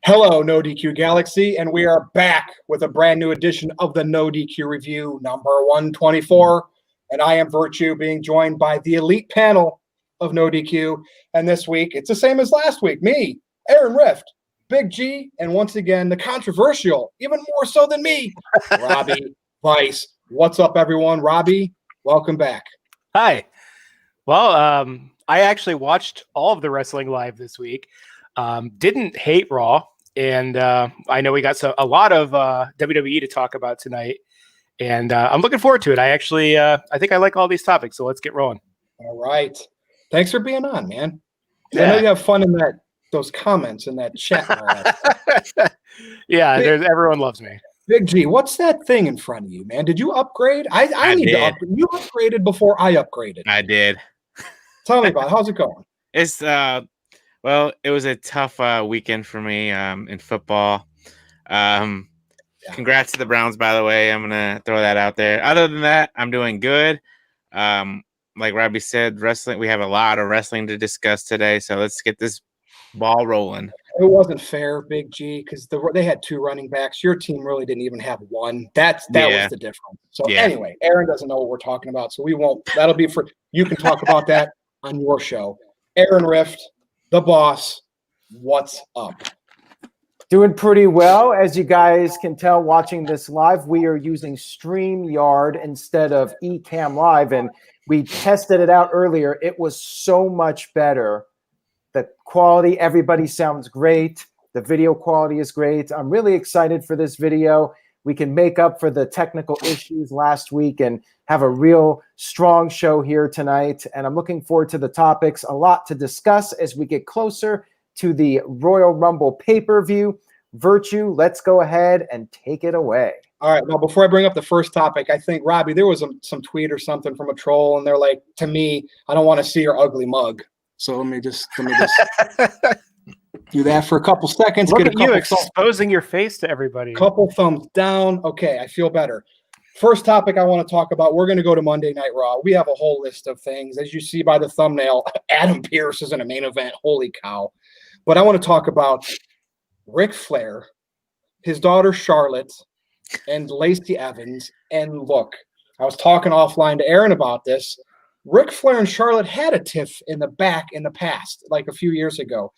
Hello, NoDQ Galaxy, and we are back with a brand new edition of the NoDQ Review, number 124. And I am Virtue, being joined by the elite panel of NoDQ. And this week, it's the same as last week. Me, Aaron Rift, Big G, and once again, the controversial, even more so than me, Robbie Vice. What's up, everyone? Robbie, welcome back. Hi. Well, I actually watched all of the wrestling live this week. Didn't hate Raw, and I know we got a lot of WWE to talk about tonight, and I'm looking forward to it. I actually, I think I like all these topics, so let's get rolling. All right. Thanks for being on, man. Yeah. I know you have fun in those comments in that chat. Yeah, everyone loves me. Big G, what's that thing in front of you, man? Did you upgrade? I need to upgrade. You upgraded before I upgraded. I did. Tell me about it. How's it going? It's well, it was a tough weekend for me in football. Congrats to the Browns, by the way. I'm gonna throw that out there. Other than that, I'm doing good. Like Robbie said, wrestling. We have a lot of wrestling to discuss today, so let's get this ball rolling. It wasn't fair, Big G, because they had two running backs. Your team really didn't even have one. That was the difference. So anyway, Aaron doesn't know what we're talking about, so we won't. That'll be for you. Can talk about that on your show. Aaron Rift, the boss. What's up? Doing pretty well. As you guys can tell watching this live, we are using StreamYard instead of Ecamm Live, and we tested it out earlier. It was so much better. The quality, everybody sounds great. The video quality is great. I'm really excited for this video. We can make up for the technical issues last week and have a real strong show here tonight. And I'm looking forward to the topics. A lot to discuss as we get closer to the Royal Rumble pay-per-view. Virtue, let's go ahead and take it away. All right. Now, before I bring up the first topic, I think, Robbie, there was some tweet or something from a troll, and they're like, to me, I don't want to see your ugly mug. So let me just do that for a couple seconds. Look at you exposing your face to everybody. Couple thumbs down. Okay, I feel better. First topic I want to talk about, we're going to go to Monday Night Raw. We have a whole list of things. As you see by the thumbnail, Adam Pearce is in a main event. Holy cow. But I want to talk about Ric Flair, his daughter Charlotte, and Lacey Evans. And look, I was talking offline to Aaron about this. Ric Flair and Charlotte had a tiff in the back in the past, like a few years ago.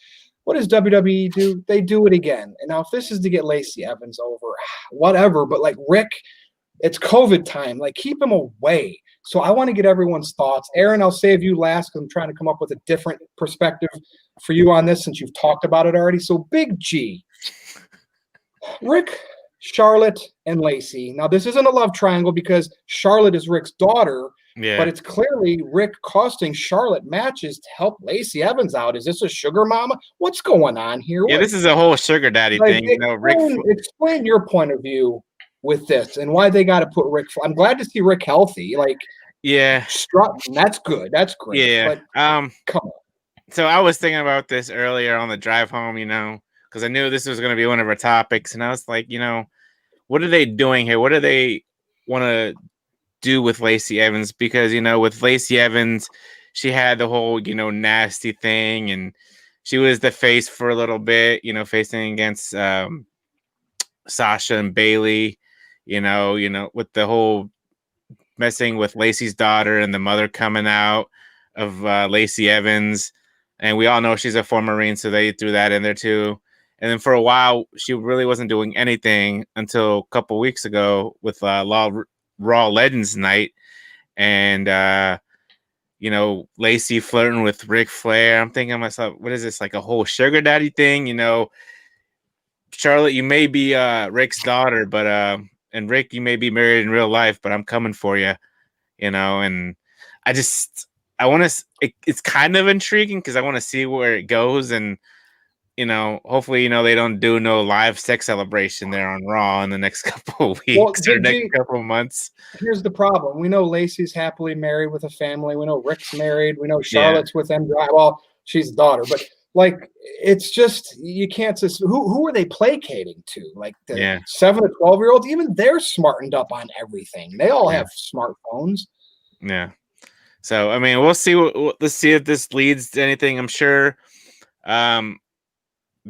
What does WWE do? They do it again. And now if this is to get Lacey Evans over, whatever. But like Rick, it's COVID time. Like keep him away. So I want to get everyone's thoughts. Aaron, I'll save you last because I'm trying to come up with a different perspective for you on this since you've talked about it already. So Big G, Rick, Charlotte, and Lacey. Now this isn't a love triangle because Charlotte is Rick's daughter. Yeah. But it's clearly Rick costing Charlotte matches to help Lacey Evans out. Is this a sugar mama? What's going on here? Yeah, this is a whole sugar daddy thing. Explain your point of view with this and why they got to put Rick. I'm glad to see Rick healthy. Strutting. That's good. That's great. Yeah. But, come on. So I was thinking about this earlier on the drive home, because I knew this was going to be one of our topics. And I was like, what are they doing here? What do they want to do with Lacey Evans? Because with Lacey Evans, she had the whole nasty thing, and she was the face for a little bit, facing against Sasha and Bailey, with the whole messing with Lacey's daughter and the mother coming out of Lacey Evans, and we all know she's a former Marine, so they threw that in there too. And then for a while, she really wasn't doing anything until a couple weeks ago with Raw Legends Night, and Lacey flirting with Ric Flair. I'm thinking to myself, what is this, like a whole sugar daddy thing? Charlotte, you may be Rick's daughter, but and Rick, you may be married in real life, but I'm coming for you, and I want to. It's kind of intriguing because I want to see where it goes, and hopefully, they don't do no live sex celebration there on Raw in the next couple of weeks or next couple of months. Here's the problem. We know Lacey's happily married with a family. We know Rick's married. We know Charlotte's with MJ. Well, she's the daughter, but it's just, you can't just, who are they placating to? Like the 7 to 12-year-olds, even they're smartened up on everything. They all have smartphones. Yeah. So, we'll see. Let's see if this leads to anything. I'm sure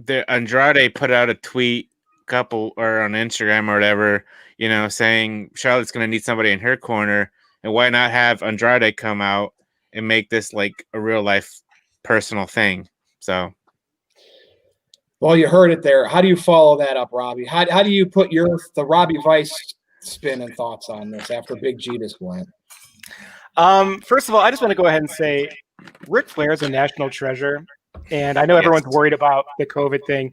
the Andrade put out a tweet or on Instagram or whatever, saying Charlotte's going to need somebody in her corner, and why not have Andrade come out and make this like a real life personal thing. So, well, you heard it there. How do you follow that up, Robbie? How do you put the Robbie Vice spin and thoughts on this after Big G just went? First of all, I just want to go ahead and say Ric Flair is a national treasure, and I know everyone's worried about the COVID thing,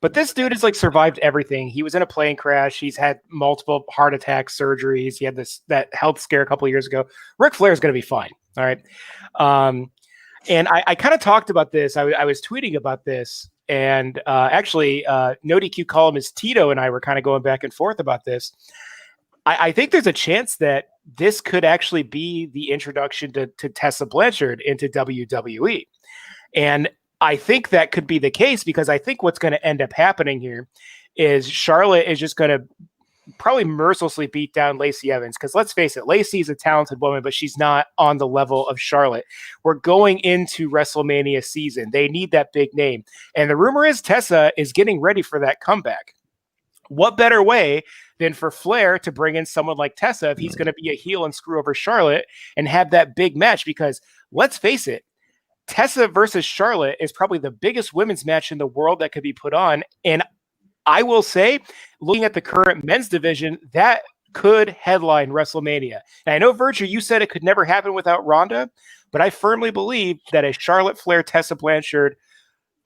but this dude has like survived everything. He was in a plane crash. He's had multiple heart attack surgeries. He had that health scare a couple of years ago. Ric Flair is going to be fine. All right. And I kind of talked about this. I was tweeting about this, and actually, NoDQ columnist Tito and I were kind of going back and forth about this. I think there's a chance that this could actually be the introduction to Tessa Blanchard into WWE. And I think that could be the case, because I think what's going to end up happening here is Charlotte is just going to probably mercilessly beat down Lacey Evans. Because let's face it, Lacey is a talented woman, but she's not on the level of Charlotte. We're going into WrestleMania season. They need that big name. And the rumor is Tessa is getting ready for that comeback. What better way than for Flair to bring in someone like Tessa if he's going to be a heel and screw over Charlotte and have that big match? Because let's face it, Tessa versus Charlotte is probably the biggest women's match in the world that could be put on. And I will say, looking at the current men's division, that could headline WrestleMania. And I know, Virtue, you said it could never happen without Ronda, but I firmly believe that a Charlotte Flair, Tessa Blanchard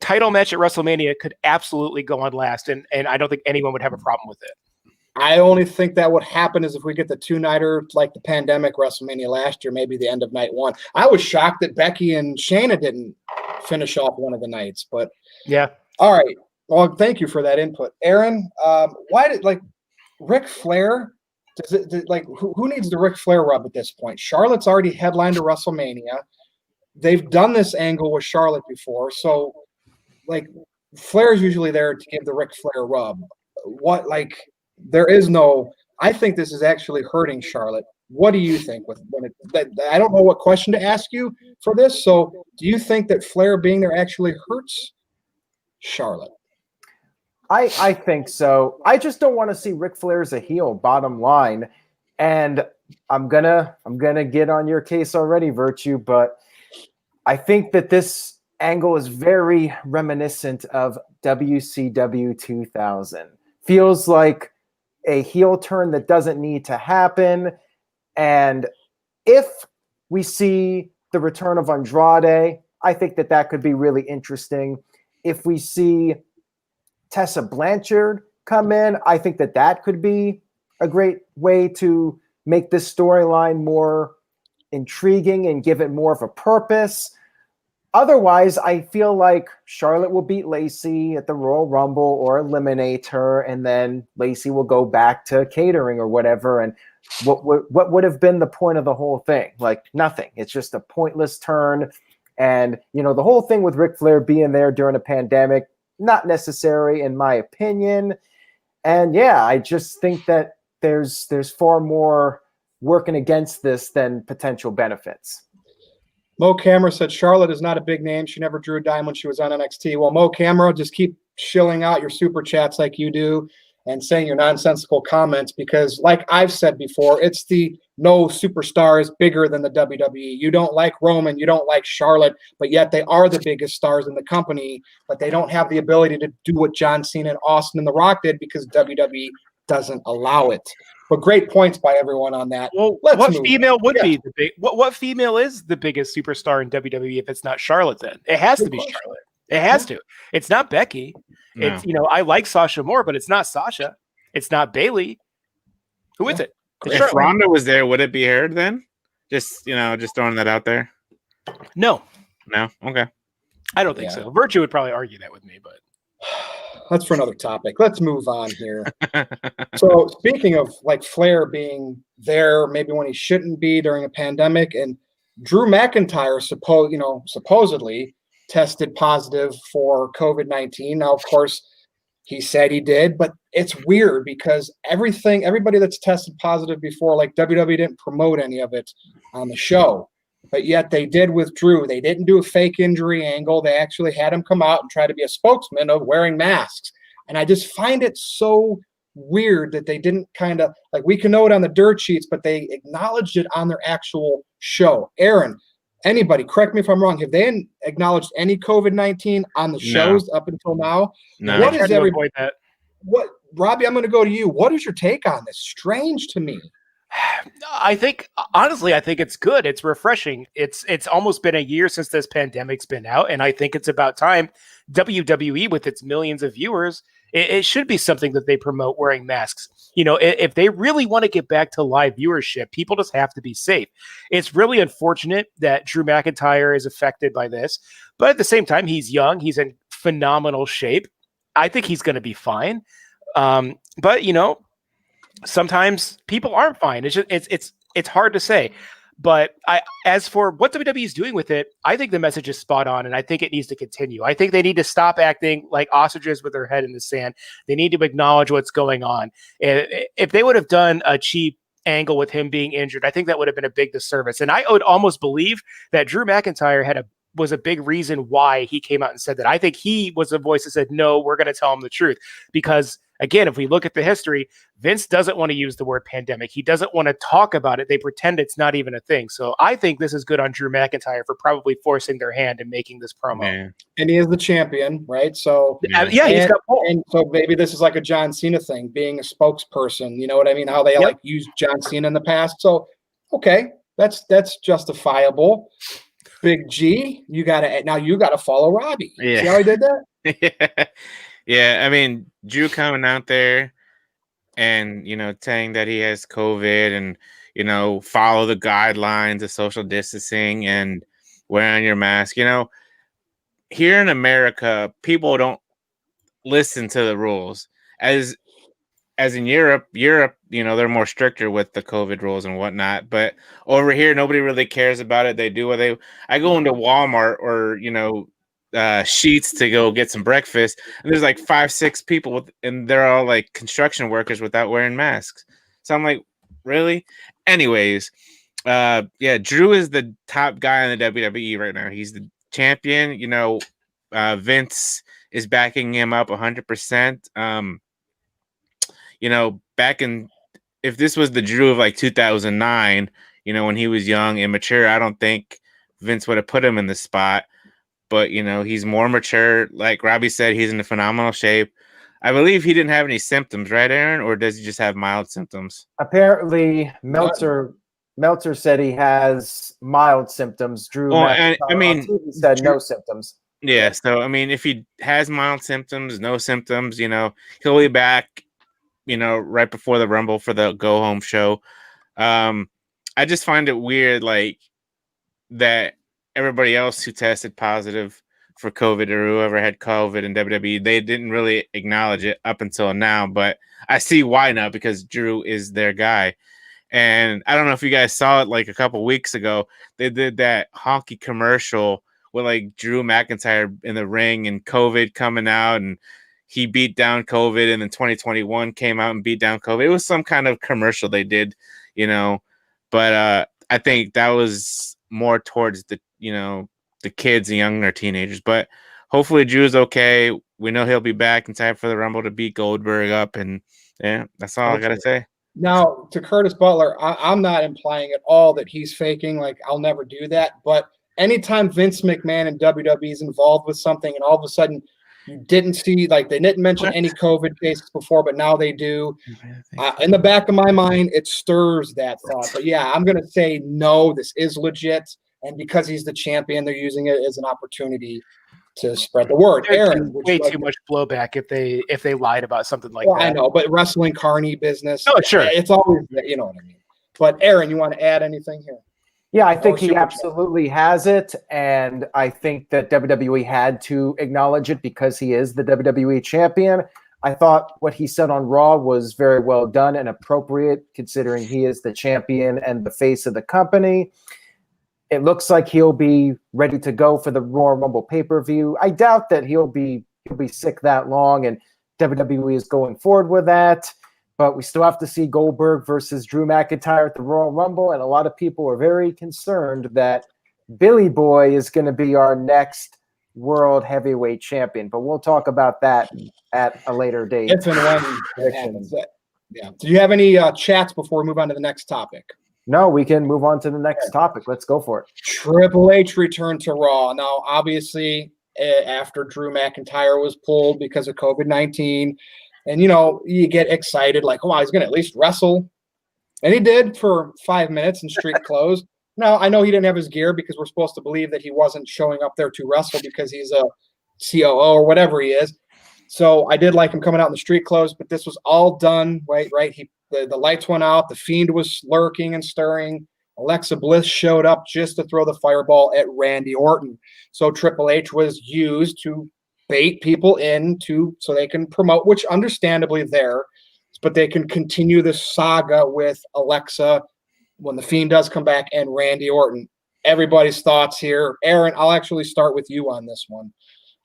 title match at WrestleMania could absolutely go on last. And I don't think anyone would have a problem with it. I only think that would happen is if we get the two-nighter like the pandemic WrestleMania last year, maybe the end of night one. I was shocked that Becky and Shayna didn't finish off one of the nights, but yeah. All right. Well, thank you for that input. Aaron, why did Ric Flair, who needs the Ric Flair rub at this point? Charlotte's already headlined to WrestleMania. They've done this angle with Charlotte before. So Flair's usually there to give the Ric Flair rub. There is no. I think this is actually hurting Charlotte. What do you think? I don't know what question to ask you for this. So, do you think that Flair being there actually hurts Charlotte? I think so. I just don't want to see Ric Flair as a heel. Bottom line, and I'm gonna get on your case already, Virtue. But I think that this angle is very reminiscent of WCW 2000. Feels like a heel turn that doesn't need to happen. And if we see the return of Andrade, I think that could be really interesting. If we see Tessa Blanchard come in, I think that could be a great way to make this storyline more intriguing and give it more of a purpose. Otherwise, I feel like Charlotte will beat Lacey at the Royal Rumble or eliminate her, and then Lacey will go back to catering or whatever. And what would have been the point of the whole thing? Nothing. It's just a pointless turn. And, the whole thing with Ric Flair being there during a pandemic, not necessary in my opinion. And yeah, I just think that there's far more working against this than potential benefits. Mo Camera said Charlotte is not a big name. She never drew a dime when she was on NXT. Well, Mo Camera, just keep shilling out your super chats like you do and saying your nonsensical comments, because like I've said before, it's the no superstar is bigger than the WWE. You don't like Roman, you don't like Charlotte, but yet they are the biggest stars in the company, but they don't have the ability to do what John Cena and Austin and The Rock did because WWE doesn't allow it. But great points by everyone on that. Well, what female would be the big? What female is the biggest superstar in WWE if it's not Charlotte? Then it has to be Charlotte. It has to. It's not Becky. No. It's I like Sasha more, but it's not Sasha. It's not Bailey. Who is it? It's if Charlotte. Ronda was there, would it be her then? Just throwing that out there. No. Okay. I don't think so. Virtue would probably argue that with me, but. That's for another topic. Let's move on here. So speaking of Flair being there, maybe when he shouldn't be during a pandemic, and Drew McIntyre supposedly tested positive for COVID-19. Now, of course, he said he did, but it's weird because everybody that's tested positive before, WWE didn't promote any of it on the show. but yet they did with Drew. They didn't do a fake injury angle. They actually had him come out and try to be a spokesman of wearing masks. And I just find it so weird that they didn't kind of, like, we can know it on the dirt sheets, but they acknowledged it on their actual show. Aaron, anybody, correct me if I'm wrong, have they acknowledged any COVID-19 on the shows up until now? No. What is avoid that? What, Robbie, I'm going to go to you. What is your take on this? Strange to me. I think, honestly, I think it's good. It's refreshing. It's almost been a year since this pandemic's been out, and I think it's about time WWE, with its millions of viewers, it should be something that they promote wearing masks. You know, if they really want to get back to live viewership, people just have to be safe. It's really unfortunate that Drew McIntyre is affected by this, but at the same time, he's young. He's in phenomenal shape. I think he's going to be fine. But, you know, sometimes people aren't fine. It's just, it's hard to say. But as for what WWE is doing with it, I think the message is spot on, and I think it needs to continue. I think they need to stop acting like ostriches with their head in the sand. They need to acknowledge what's going on. If they would have done a cheap angle with him being injured, I think that would have been a big disservice. And I would almost believe that Drew McIntyre was a big reason why he came out and said that. I think he was the voice that said, no, we're going to tell him the truth. Because, again, if we look at the history, Vince doesn't want to use the word pandemic. He doesn't want to talk about it. They pretend it's not even a thing. So I think this is good on Drew McIntyre for probably forcing their hand and making this promo. Man. And he is the champion, right? So yeah, he's got pull. And so maybe this is like a John Cena thing, being a spokesperson. You know what I mean? How they like used John Cena in the past. So, okay, that's justifiable. Big G, you gotta follow Robbie. Yeah. See how I did that? Yeah. I mean, Drew coming out there and, you know, saying that he has COVID and, you know, follow the guidelines of social distancing and wearing your mask. You know, here in America, people don't listen to the rules. As in Europe, you know, they're more stricter with the COVID rules and whatnot. But over here, nobody really cares about it. They do what I go into Walmart or, you know, Sheets to go get some breakfast, and there's like 5-6 people and they're all like construction workers without wearing masks. So I'm like, really? Anyways, Drew is the top guy in the WWE right now. He's the champion. You know, Vince is backing him up 100%. You know, if this was the Drew of like 2009, you know, when he was young, immature, I don't think Vince would have put him in the spot. But, you know, he's more mature. Like Robbie said, he's in phenomenal shape. I believe he didn't have any symptoms, right, Aaron? Or does he just have mild symptoms? Apparently, Meltzer said he has mild symptoms. Drew said no symptoms. Yeah, so, I mean, if he has mild symptoms, no symptoms, you know, he'll be back, you know, right before the Rumble for the go-home show. I just find it weird, like, that everybody else who tested positive for COVID or whoever had COVID in WWE, they didn't really acknowledge it up until now. But I see why now, because Drew is their guy. And I don't know if you guys saw it like a couple weeks ago. They did that honky commercial with like Drew McIntyre in the ring and COVID coming out, and he beat down COVID, and then 2021 came out and beat down COVID. It was some kind of commercial they did, you know. But I think that was more towards the, you know, the kids and younger teenagers. But hopefully Drew's okay. We know he'll be back in time for the Rumble to beat Goldberg up. And yeah, that's all I got to say. Now, to Curtis Butler, I'm not implying at all that he's faking. Like, I'll never do that. But anytime Vince McMahon and WWE is involved with something and all of a sudden you didn't see, like, they didn't mention any COVID cases before, but now they do. In the back of my mind, it stirs that thought. But yeah, I'm going to say no, this is legit. And because he's the champion, they're using it as an opportunity to spread the word. Aaron, way too much blowback if they lied about something like that. I know, but wrestling carny business. Oh, sure. It's always, you know what I mean. But Aaron, you want to add anything here? Yeah, I think he absolutely has it. And I think that WWE had to acknowledge it because he is the WWE champion. I thought what he said on Raw was very well done and appropriate, considering he is the champion and the face of the company. It looks like he'll be ready to go for the Royal Rumble pay-per-view. I doubt that he'll be sick that long, and WWE is going forward with that. But we still have to see Goldberg versus Drew McIntyre at the Royal Rumble, and a lot of people are very concerned that Billy Boy is going to be our next world heavyweight champion, but we'll talk about that at a later date. If and when it happens. Yeah. Do you have any chats before we move on to the next topic? No, we can move on to the next topic. Let's go for it. Triple H returned to Raw. Now, obviously, after Drew McIntyre was pulled because of COVID-19, and, you get excited, like, oh, he's going to at least wrestle. And he did for 5 minutes in street clothes. Now, I know he didn't have his gear because we're supposed to believe that he wasn't showing up there to wrestle because he's a COO or whatever he is. So I did like him coming out in the street clothes, but this was all done, right? The lights went out. The Fiend was lurking and stirring. Alexa Bliss showed up just to throw the fireball at Randy Orton. So Triple H was used to bait people in so they can promote, which understandably there, but they can continue this saga with Alexa when the Fiend does come back and Randy Orton. Everybody's thoughts here. Aaron, I'll actually start with you on this one.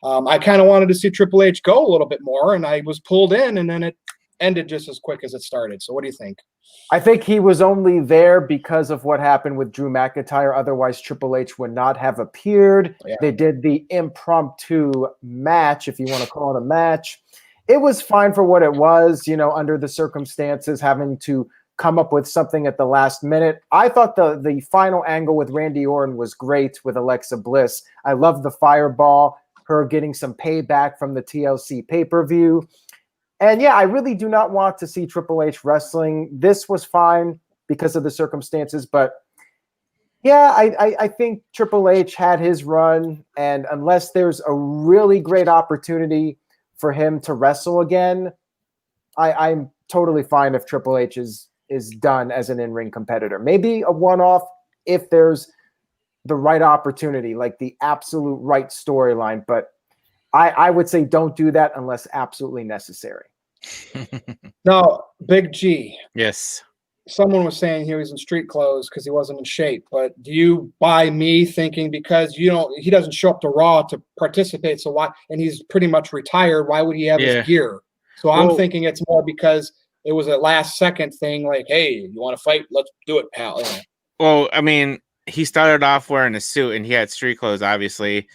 I kind of wanted to see Triple H go a little bit more, and I was pulled in, and then it ended just as quick as it started. So what do you think? I think he was only there because of what happened with Drew McIntyre. Otherwise, Triple H would not have appeared. Yeah. They did the impromptu match, if you want to call it a match. It was fine for what it was, under the circumstances, having to come up with something at the last minute. I thought the final angle with Randy Orton was great with Alexa Bliss. I love the fireball, her getting some payback from the TLC pay-per-view. And yeah, I really do not want to see Triple H wrestling. This was fine because of the circumstances, but yeah, I think Triple H had his run, and unless there's a really great opportunity for him to wrestle again, I'm totally fine if Triple H is done as an in-ring competitor. Maybe a one-off if there's the right opportunity, like the absolute right storyline, but I would say don't do that unless absolutely necessary. Now, Big G. Yes. Someone was saying he was in street clothes because he wasn't in shape, but do you buy me thinking because he doesn't show up to Raw to participate, so why? And he's pretty much retired. Why would he have his gear? So I'm thinking it's more because it was a last second thing, like, hey, you want to fight? Let's do it, pal. Yeah. Well, I mean, he started off wearing a suit and he had street clothes, obviously,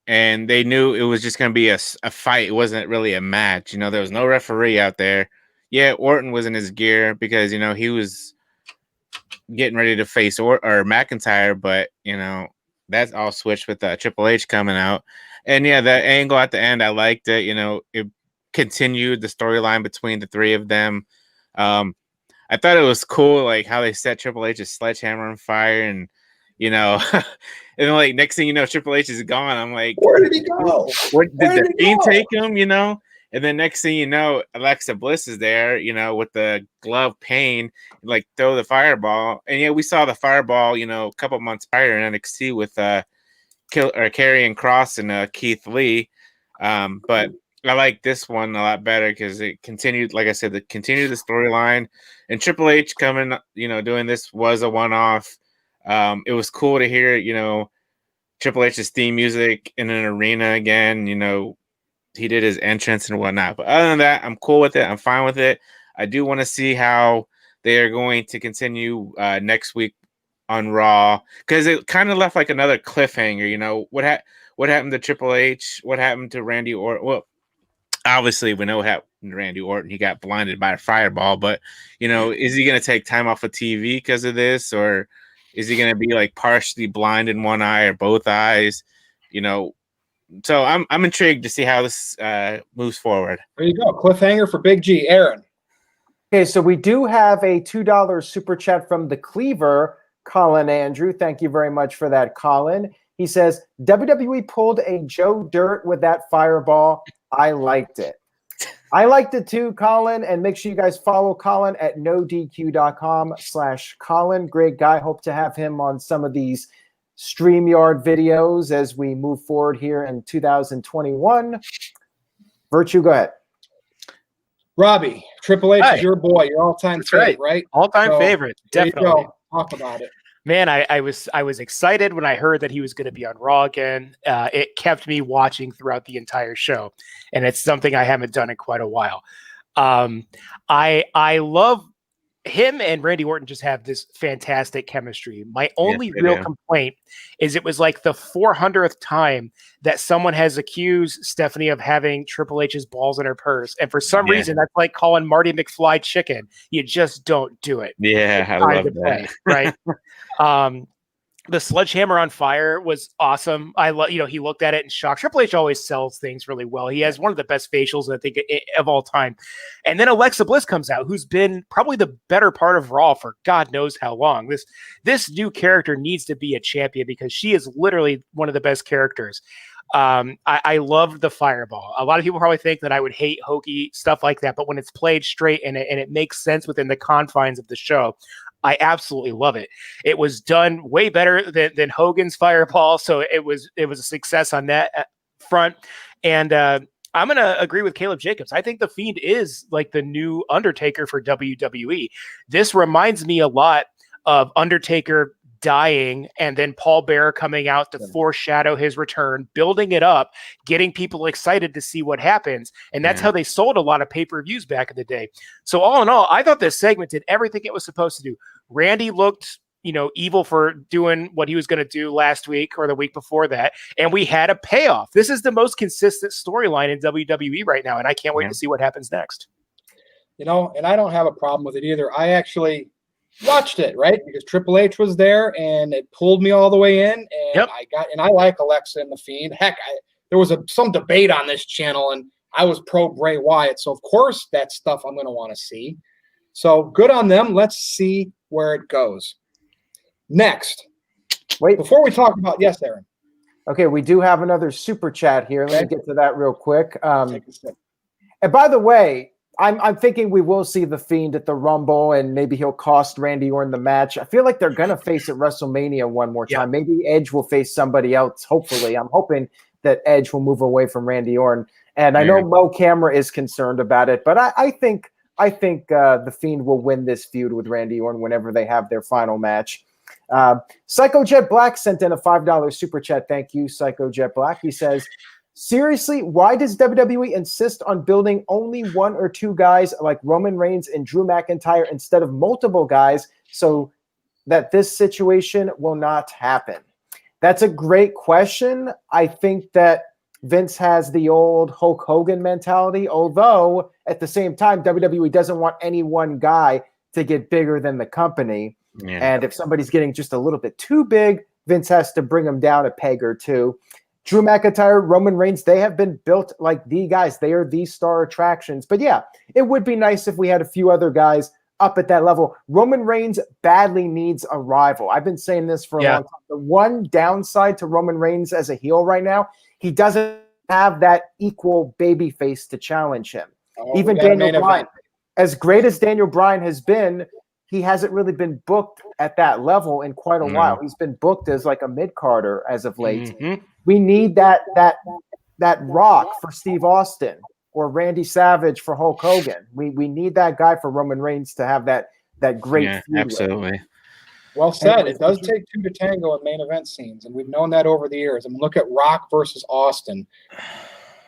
and they knew it was just going to be a fight. It wasn't really a match. There was no referee out there. Yeah, Orton was in his gear because, he was getting ready to face or McIntyre, but, that's all switched with Triple H coming out. And yeah, the angle at the end, I liked it. It continued the storyline between the three of them. I thought it was cool, like how they set Triple H's sledgehammer on fire, and and then like next thing you know, Triple H is gone. I'm like, where did he go? Where did the Fiend take him? And then next thing you know, Alexa Bliss is there, with the glove pain, like throw the fireball. And yeah, we saw the fireball, a couple months prior in NXT with Karrion Kross and Keith Lee. But I like this one a lot better because it continued, like I said, the storyline. And Triple H coming, doing this was a one-off. It was cool to hear, Triple H's theme music in an arena again. He did his entrance and whatnot. But other than that, I'm cool with it. I'm fine with it. I do want to see how they are going to continue next week on Raw, because it kind of left like another cliffhanger. What happened to Triple H? What happened to Randy Orton? Well, obviously we know what happened to Randy Orton. He got blinded by a fireball, but is he going to take time off of TV because of this, or is he going to be like partially blind in one eye or both eyes? So I'm intrigued to see how this moves forward. There you go, cliffhanger for Big G. Aaron. Okay, so we do have a $2 super chat from the Cleaver, Colin Andrew. Thank you very much for that, Colin. He says, WWE pulled a Joe Dirt with that fireball. I liked it. I liked it too, Colin. And make sure you guys follow Colin at nodq.com/Colin. Great guy. Hope to have him on some of these StreamYard videos as we move forward here in 2021. Virtue, go ahead. Robbie, Triple H is your boy, your all-time favorite, right? All-time favorite, definitely. Talk about it. Man, I was excited when I heard that he was going to be on Raw again. It kept me watching throughout the entire show, and it's something I haven't done in quite a while. I love him and Randy Orton just have this fantastic chemistry. My only they real do. complaint is it was like the 400th time that someone has accused Stephanie of having Triple H's balls in her purse. And for some reason, that's like calling Marty McFly chicken. You just don't do it. Yeah, I love that. Right. The sledgehammer on fire was awesome. I love, he looked at it in shock. Triple H always sells things really well. He has one of the best facials, I think, of all time. And then Alexa Bliss comes out, who's been probably the better part of Raw for God knows how long. This new character needs to be a champion because she is literally one of the best characters. I love the fireball. A lot of people probably think that I would hate hokey stuff like that, but when it's played straight and it makes sense within the confines of the show, I absolutely love it. It was done way better than Hogan's fireball, so it was a success on that front. And I'm going to agree with Caleb Jacobs. I think The Fiend is like the new Undertaker for WWE. This reminds me a lot of Undertaker dying and then Paul Bearer coming out to foreshadow his return, building it up, getting people excited to see what happens. And that's how they sold a lot of pay-per-views back in the day. So all in all, I thought this segment did everything it was supposed to do. Randy looked, evil for doing what he was going to do last week or the week before that. And we had a payoff. This is the most consistent storyline in WWE right now. And I can't wait to see what happens next. And I don't have a problem with it either. I actually watched it, right? Because Triple H was there and it pulled me all the way in. And I like Alexa and The Fiend. Heck, there was some debate on this channel and I was pro Bray Wyatt. So of course that stuff I'm going to want to see. So good on them. Let's see where it goes. Next. Wait, before we talk about, yes, Aaron. Okay, we do have another super chat here. Let me get to that real quick. Take a sip. And by the way, I'm thinking we will see The Fiend at the Rumble, and maybe he'll cost Randy Orton the match. I feel like they're going to face at WrestleMania one more time. Maybe Edge will face somebody else, hopefully. I'm hoping that Edge will move away from Randy Orton. And I know Mo Camera is concerned about it, but I think The Fiend will win this feud with Randy Orton whenever they have their final match. Psycho Jet Black sent in a $5 super chat. Thank you, Psycho Jet Black. He says, seriously, why does WWE insist on building only one or two guys like Roman Reigns and Drew McIntyre instead of multiple guys so that this situation will not happen? That's a great question. I think that Vince has the old Hulk Hogan mentality, although at the same time, WWE doesn't want any one guy to get bigger than the company. Yeah. And if somebody's getting just a little bit too big, Vince has to bring them down a peg or two. Drew McIntyre, Roman Reigns, they have been built like the guys. They are the star attractions. But yeah, it would be nice if we had a few other guys up at that level. Roman Reigns badly needs a rival. I've been saying this for a long time. The one downside to Roman Reigns as a heel right now, he doesn't have that equal baby face to challenge him. Even Daniel Bryan, as great as Daniel Bryan has been, he hasn't really been booked at that level in quite a while. He's been booked as like a mid-carder as of late. We need that Rock for Steve Austin or Randy Savage for Hulk Hogan. We need that guy for Roman Reigns to have that great feud. Absolutely. Well said. It does take two to tango in main event scenes, and we've known that over the years. I mean, look at Rock versus Austin.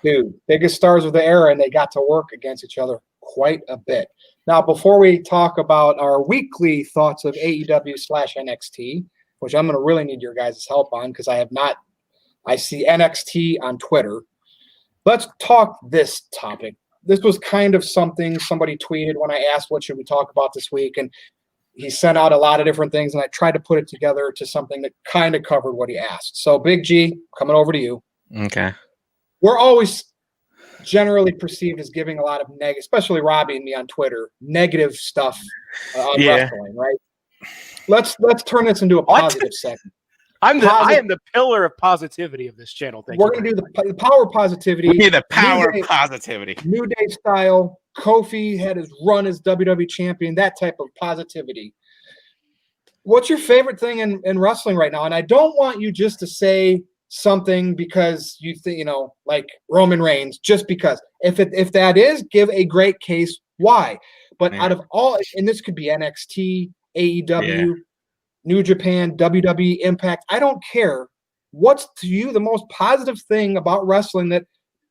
Dude, biggest stars of the era, and they got to work against each other quite a bit. Now, before we talk about our weekly thoughts of AEW/NXT, which I'm going to really need your guys' help on because I see NXT on Twitter. Let's talk this topic. This was kind of something somebody tweeted when I asked what should we talk about this week, and he sent out a lot of different things, and I tried to put it together to something that kind of covered what he asked. So, Big G, coming over to you. Okay. We're always generally perceived as giving a lot of negative, especially Robbie and me on Twitter, negative stuff on wrestling, right? Let's turn this into a positive segment. I am the pillar of positivity of this channel. We're going to do the power of positivity. We need the power of positivity. New Day style. Kofi had his run as WWE champion, that type of positivity. What's your favorite thing in wrestling right now? And I don't want you just to say something because you think, like Roman Reigns, just because. If that is, give a great case why. But out of all, and this could be NXT, AEW, New Japan, WWE, Impact, I don't care. What's to you the most positive thing about wrestling that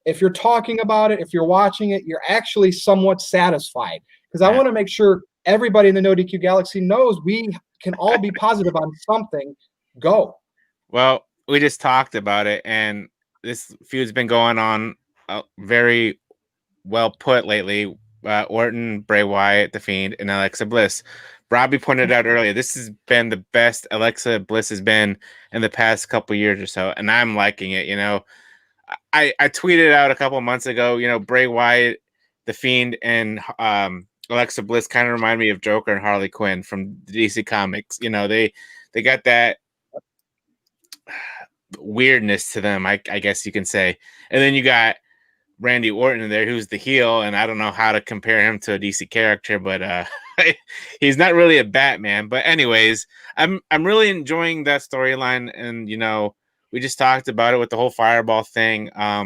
if you're talking about it, if you're watching it, you're actually somewhat satisfied? Because I want to make sure everybody in the NoDQ galaxy knows we can all be positive on something. Go. Well, we just talked about it, and this feud's been going on very well put lately. Orton, Bray Wyatt, The Fiend, and Alexa Bliss. Robbie pointed out earlier, this has been the best Alexa Bliss has been in the past couple years or so, and I'm liking it. I tweeted out a couple months ago, Bray Wyatt, The Fiend, and Alexa Bliss kind of remind me of Joker and Harley Quinn from DC Comics. They got that weirdness to them, I guess you can say. And then you got Randy Orton in there, who's the heel, and I don't know how to compare him to a DC character, but he's not really a Batman. But anyways, I'm really enjoying that storyline, and we just talked about it with the whole Fireball thing. I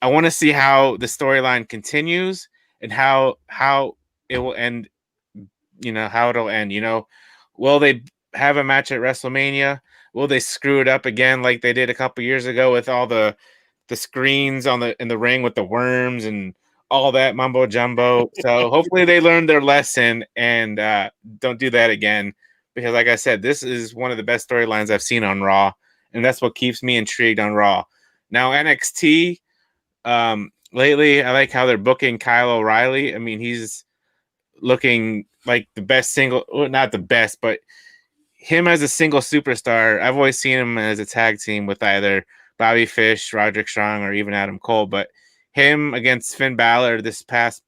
want to see how the storyline continues and how it will end. How it'll end. Will they have a match at WrestleMania? Will they screw it up again like they did a couple years ago with all the screens in the ring with the worms and all that mumbo jumbo? So hopefully they learned their lesson and don't do that again, because like I said, this is one of the best storylines I've seen on Raw, and that's what keeps me intrigued on Raw. Now NXT, lately I like how they're booking Kyle O'Reilly. I mean, he's looking like the best not the best, but him as a single superstar. I've always seen him as a tag team with either Bobby Fish, Roderick Strong, or even Adam Cole. But him against Finn Balor this past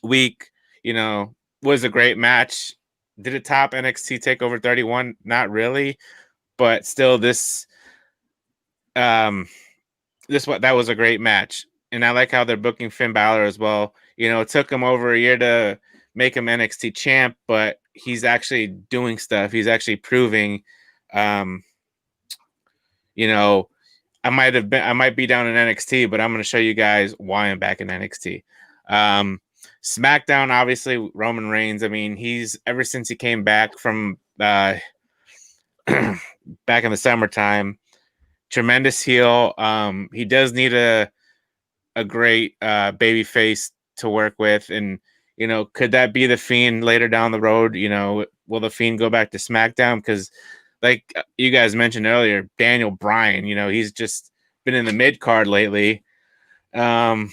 week, was a great match. Did it top NXT TakeOver 31? Not really, but still, that was a great match. And I like how they're booking Finn Balor as well. It took him over a year to make him NXT champ, but he's actually doing stuff. He's actually proving. I might be down in NXT, but I'm going to show you guys why I'm back in NXT. SmackDown, obviously, Roman Reigns. I mean, he's ever since he came back from back in the summertime, tremendous heel. He does need a great baby face to work with, and could that be the Fiend later down the road? Will the Fiend go back to SmackDown? Because like you guys mentioned earlier, Daniel Bryan, he's just been in the mid card lately. Both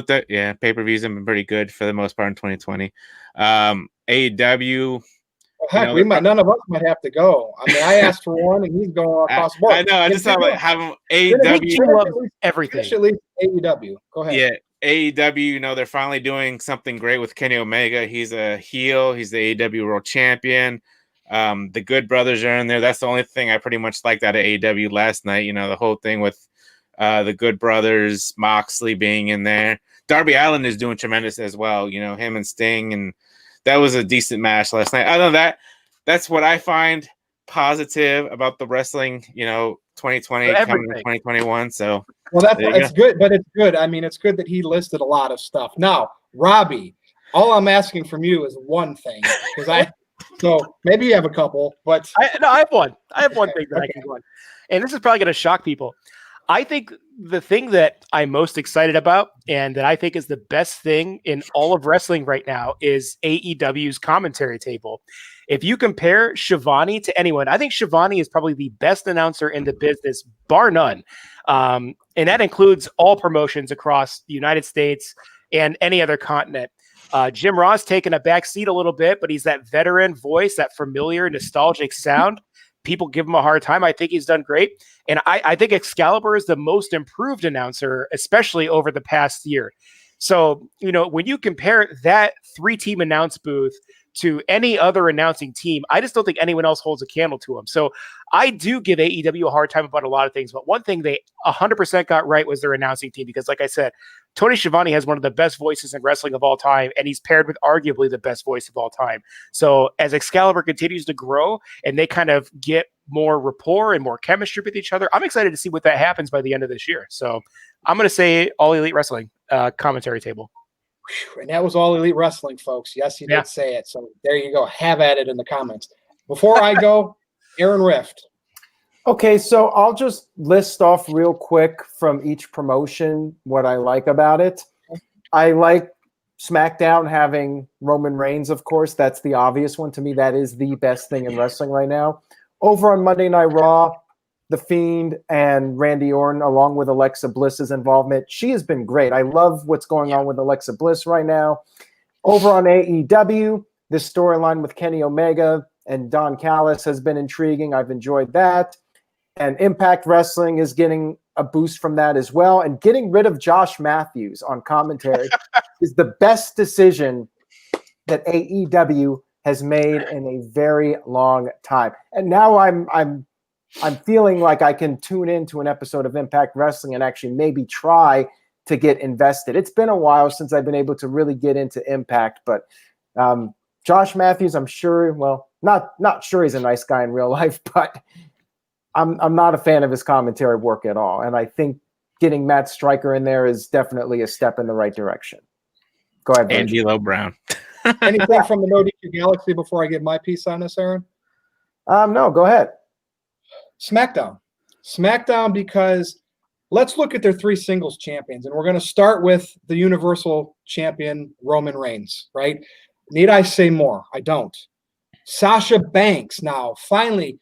pay-per-views have been pretty good for the most part in 2020. AEW. Heck, none of us might have to go. I mean, I asked for one, and he's going across the board. I know. I just thought like having AEW. Everything. Especially AEW. Go ahead. Yeah. AEW, they're finally doing something great with Kenny Omega. He's a heel. He's the AEW World Champion. The Good Brothers are in there. That's the only thing I pretty much liked out of AEW last night. The whole thing with the Good Brothers, Moxley being in there. Darby Allin is doing tremendous as well. Him and Sting, and that was a decent match last night. Other than that, that's what I find positive about the wrestling. 2020 coming to 2021. So. Well, that's good, but it's good. I mean, it's good that he listed a lot of stuff. Now, Robbie, all I'm asking from you is one thing, so maybe you have a couple, but I have one. I have one thing that I can go on, and this is probably going to shock people. I think the thing that I'm most excited about, and that I think is the best thing in all of wrestling right now, is AEW's commentary table. If you compare Shivani to anyone, I think Shivani is probably the best announcer in the business, bar none. And that includes all promotions across the United States and any other continent. Jim Ross taking a back seat a little bit, but he's that veteran voice, that familiar, nostalgic sound. People give him a hard time. I think he's done great. And I think Excalibur is the most improved announcer, especially over the past year. So, when you compare that 3-team announce booth to any other announcing team, I just don't think anyone else holds a candle to them. So I do give AEW a hard time about a lot of things, but one thing they 100% got right was their announcing team, because like I said, Tony Schiavone has one of the best voices in wrestling of all time, and he's paired with arguably the best voice of all time. So as Excalibur continues to grow and they kind of get more rapport and more chemistry with each other, I'm excited to see what that happens by the end of this year. So I'm going to say All Elite Wrestling commentary table. And that was All Elite Wrestling, folks. Yes, you did say it. So there you go. Have at it in the comments. Before I go, Aaron Rift. Okay, so I'll just list off real quick from each promotion what I like about it. I like SmackDown having Roman Reigns, of course, that's the obvious one to me. That is the best thing in wrestling right now. Over on Monday Night Raw, The Fiend and Randy Orton, along with Alexa Bliss's involvement, she has been great. I love what's going on with Alexa Bliss right now. Over on AEW, this storyline with Kenny Omega and Don Callis has been intriguing. I've enjoyed that. And Impact Wrestling is getting a boost from that as well. And getting rid of Josh Matthews on commentary is the best decision that AEW has made in a very long time. And now I'm feeling like I can tune into an episode of Impact Wrestling and actually maybe try to get invested. It's been a while since I've been able to really get into Impact, but Josh Matthews, I'm sure, well, not sure he's a nice guy in real life, but I'm not a fan of his commentary work at all. And I think getting Matt Stryker in there is definitely a step in the right direction. Go ahead, Angelo Brown. Anything from the NoDQ Galaxy before I give my piece on this, Aaron? No, go ahead. SmackDown, because let's look at their 3 singles champions. And we're going to start with the Universal Champion, Roman Reigns, right? Need I say more? I don't. Sasha Banks now, finally,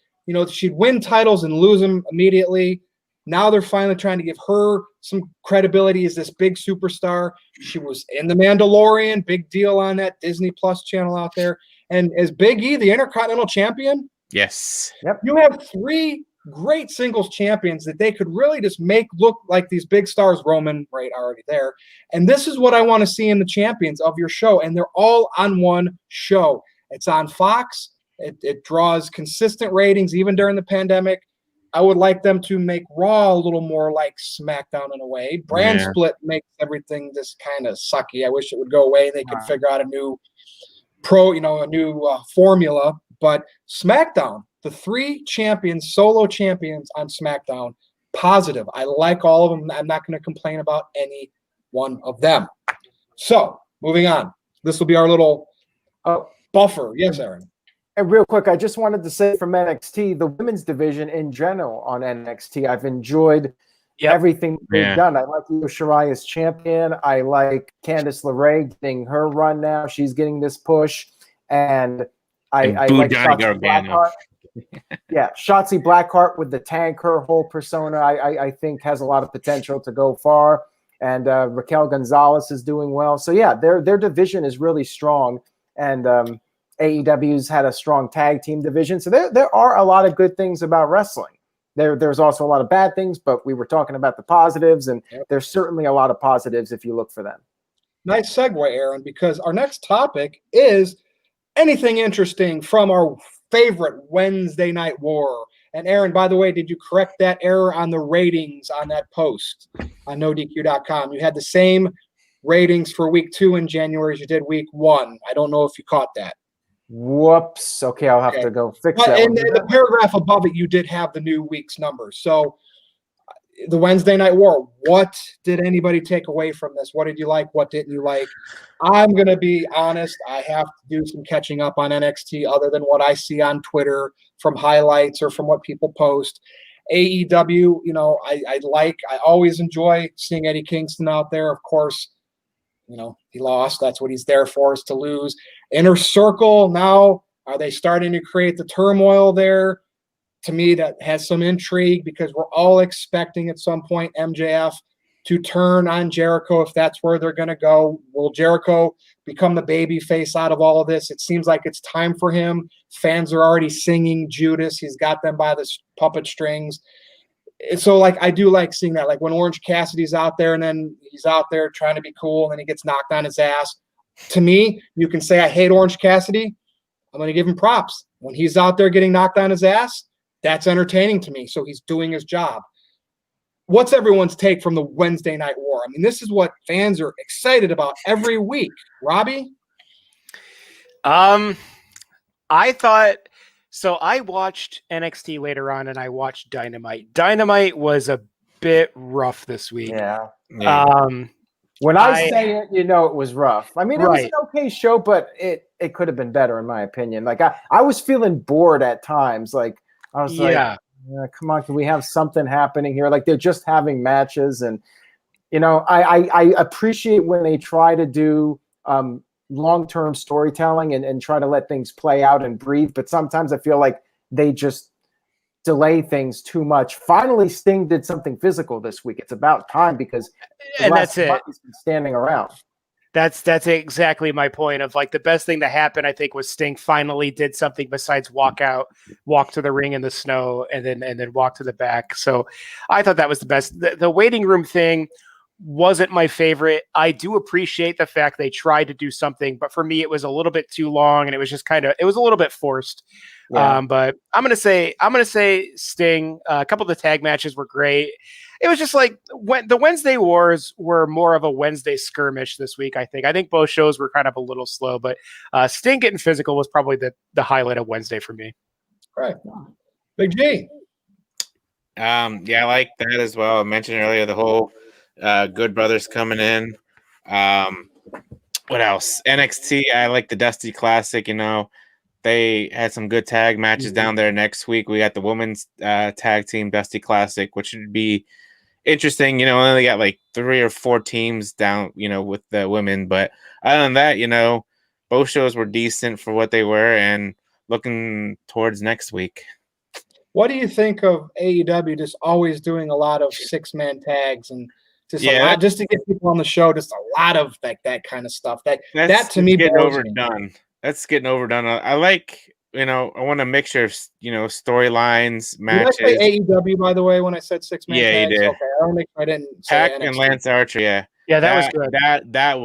she'd win titles and lose them immediately. Now they're finally trying to give her some credibility as this big superstar. She was in The Mandalorian, big deal on that Disney Plus channel out there. And as Big E, the Intercontinental Champion, Yes. Yep. you have 3 great singles champions that they could really just make look like these big stars. Roman, right, already there. And this is what I want to see in the champions of your show. And they're all on one show. It's on Fox. It draws consistent ratings even during the pandemic. I would like them to make Raw a little more like SmackDown in a way. Brand split makes everything just kind of sucky. I wish it would go away. They could figure out a new formula. But SmackDown, the 3 champions, solo champions on SmackDown, positive. I like all of them. I'm not going to complain about any one of them. So moving on. This will be our little buffer. Yes, Aaron. And real quick, I just wanted to say from NXT, the women's division in general on NXT, I've enjoyed everything they've done. I like Io Shirai as champion. I like Candice LeRae getting her run now. She's getting this push. And I like Shotzi Blackheart. Shotzi Blackheart with the tank, her whole persona, I think has a lot of potential to go far. And Raquel Gonzalez is doing well. So, their division is really strong. And AEW's had a strong tag team division. So there are a lot of good things about wrestling. There's also a lot of bad things, but we were talking about the positives, and there's certainly a lot of positives if you look for them. Nice segue, Aaron, because our next topic is anything interesting from our favorite Wednesday Night War. And Aaron, by the way, did you correct that error on the ratings on that post on NoDQ.com? You had the same ratings for week 2 in January as you did week 1. I don't know if you caught that. Whoops. Okay, I'll have to go fix that. And the paragraph above it, you did have the new week's numbers. So the Wednesday Night War, what did anybody take away from this? What did you like? What didn't you like? I'm going to be honest. I have to do some catching up on NXT other than what I see on Twitter from highlights or from what people post. AEW, I always enjoy seeing Eddie Kingston out there. Of course, he lost. That's what he's there for, is to lose. Inner Circle, now, are they starting to create the turmoil there? To me, that has some intrigue because we're all expecting at some point MJF to turn on Jericho if that's where they're going to go. Will Jericho become the baby face out of all of this? It seems like it's time for him. Fans are already singing Judas. He's got them by the puppet strings. So, I do like seeing that. Like when Orange Cassidy's out there and then he's out there trying to be cool and then he gets knocked on his ass. To me, you can say I hate Orange Cassidy. I'm going to give him props. When he's out there getting knocked on his ass, that's entertaining to me. So he's doing his job. What's everyone's take from the Wednesday Night War? I mean, this is what fans are excited about every week. Robbie? I watched NXT later on and I watched Dynamite. Dynamite was a bit rough this week. Yeah. When I say it, it was rough. I mean, it was an okay show, but it could have been better in my opinion. I was feeling bored at times. I was come on, can we have something happening here? They're just having matches. And, I appreciate when they try to do long-term storytelling and try to let things play out and breathe. But sometimes I feel like they just delay things too much. Finally, Sting did something physical this week. It's about time because that's it. He's been standing around. That's exactly my point of like the best thing that happened, I think, was Sting finally did something besides walk to the ring in the snow and then walk to the back. So I thought that was the best. The waiting room thing wasn't my favorite. I do appreciate the fact they tried to do something, but for me, it was a little bit too long and it was just it was a little bit forced. Yeah. But I'm gonna say Sting. A couple of the tag matches were great. It was just like when the Wednesday Wars were more of a Wednesday skirmish this week. I think both shows were kind of a little slow, but Sting getting physical was probably the highlight of Wednesday for me. Right, Big G. Yeah, I like that as well. I mentioned earlier the whole Good Brothers coming in. What else? NXT. I like the Dusty Classic. They had some good tag matches down there next week. We got the women's tag team Dusty Classic, which would be interesting. They only got like 3 or 4 teams down, with the women. But other than that, both shows were decent for what they were and looking towards next week. What do you think of AEW just always doing a lot of 6-man tags and just a lot, just to get people on the show, just a lot of that kind of stuff. That to me getting overdone. That's getting overdone. I like, I want a mixture of, storylines, matches. Did I say AEW, by the way, when I said 6-man tags? Yeah, you did. Okay, I didn't say Pac NXT. and Lance Archer, yeah. Yeah, that was good. That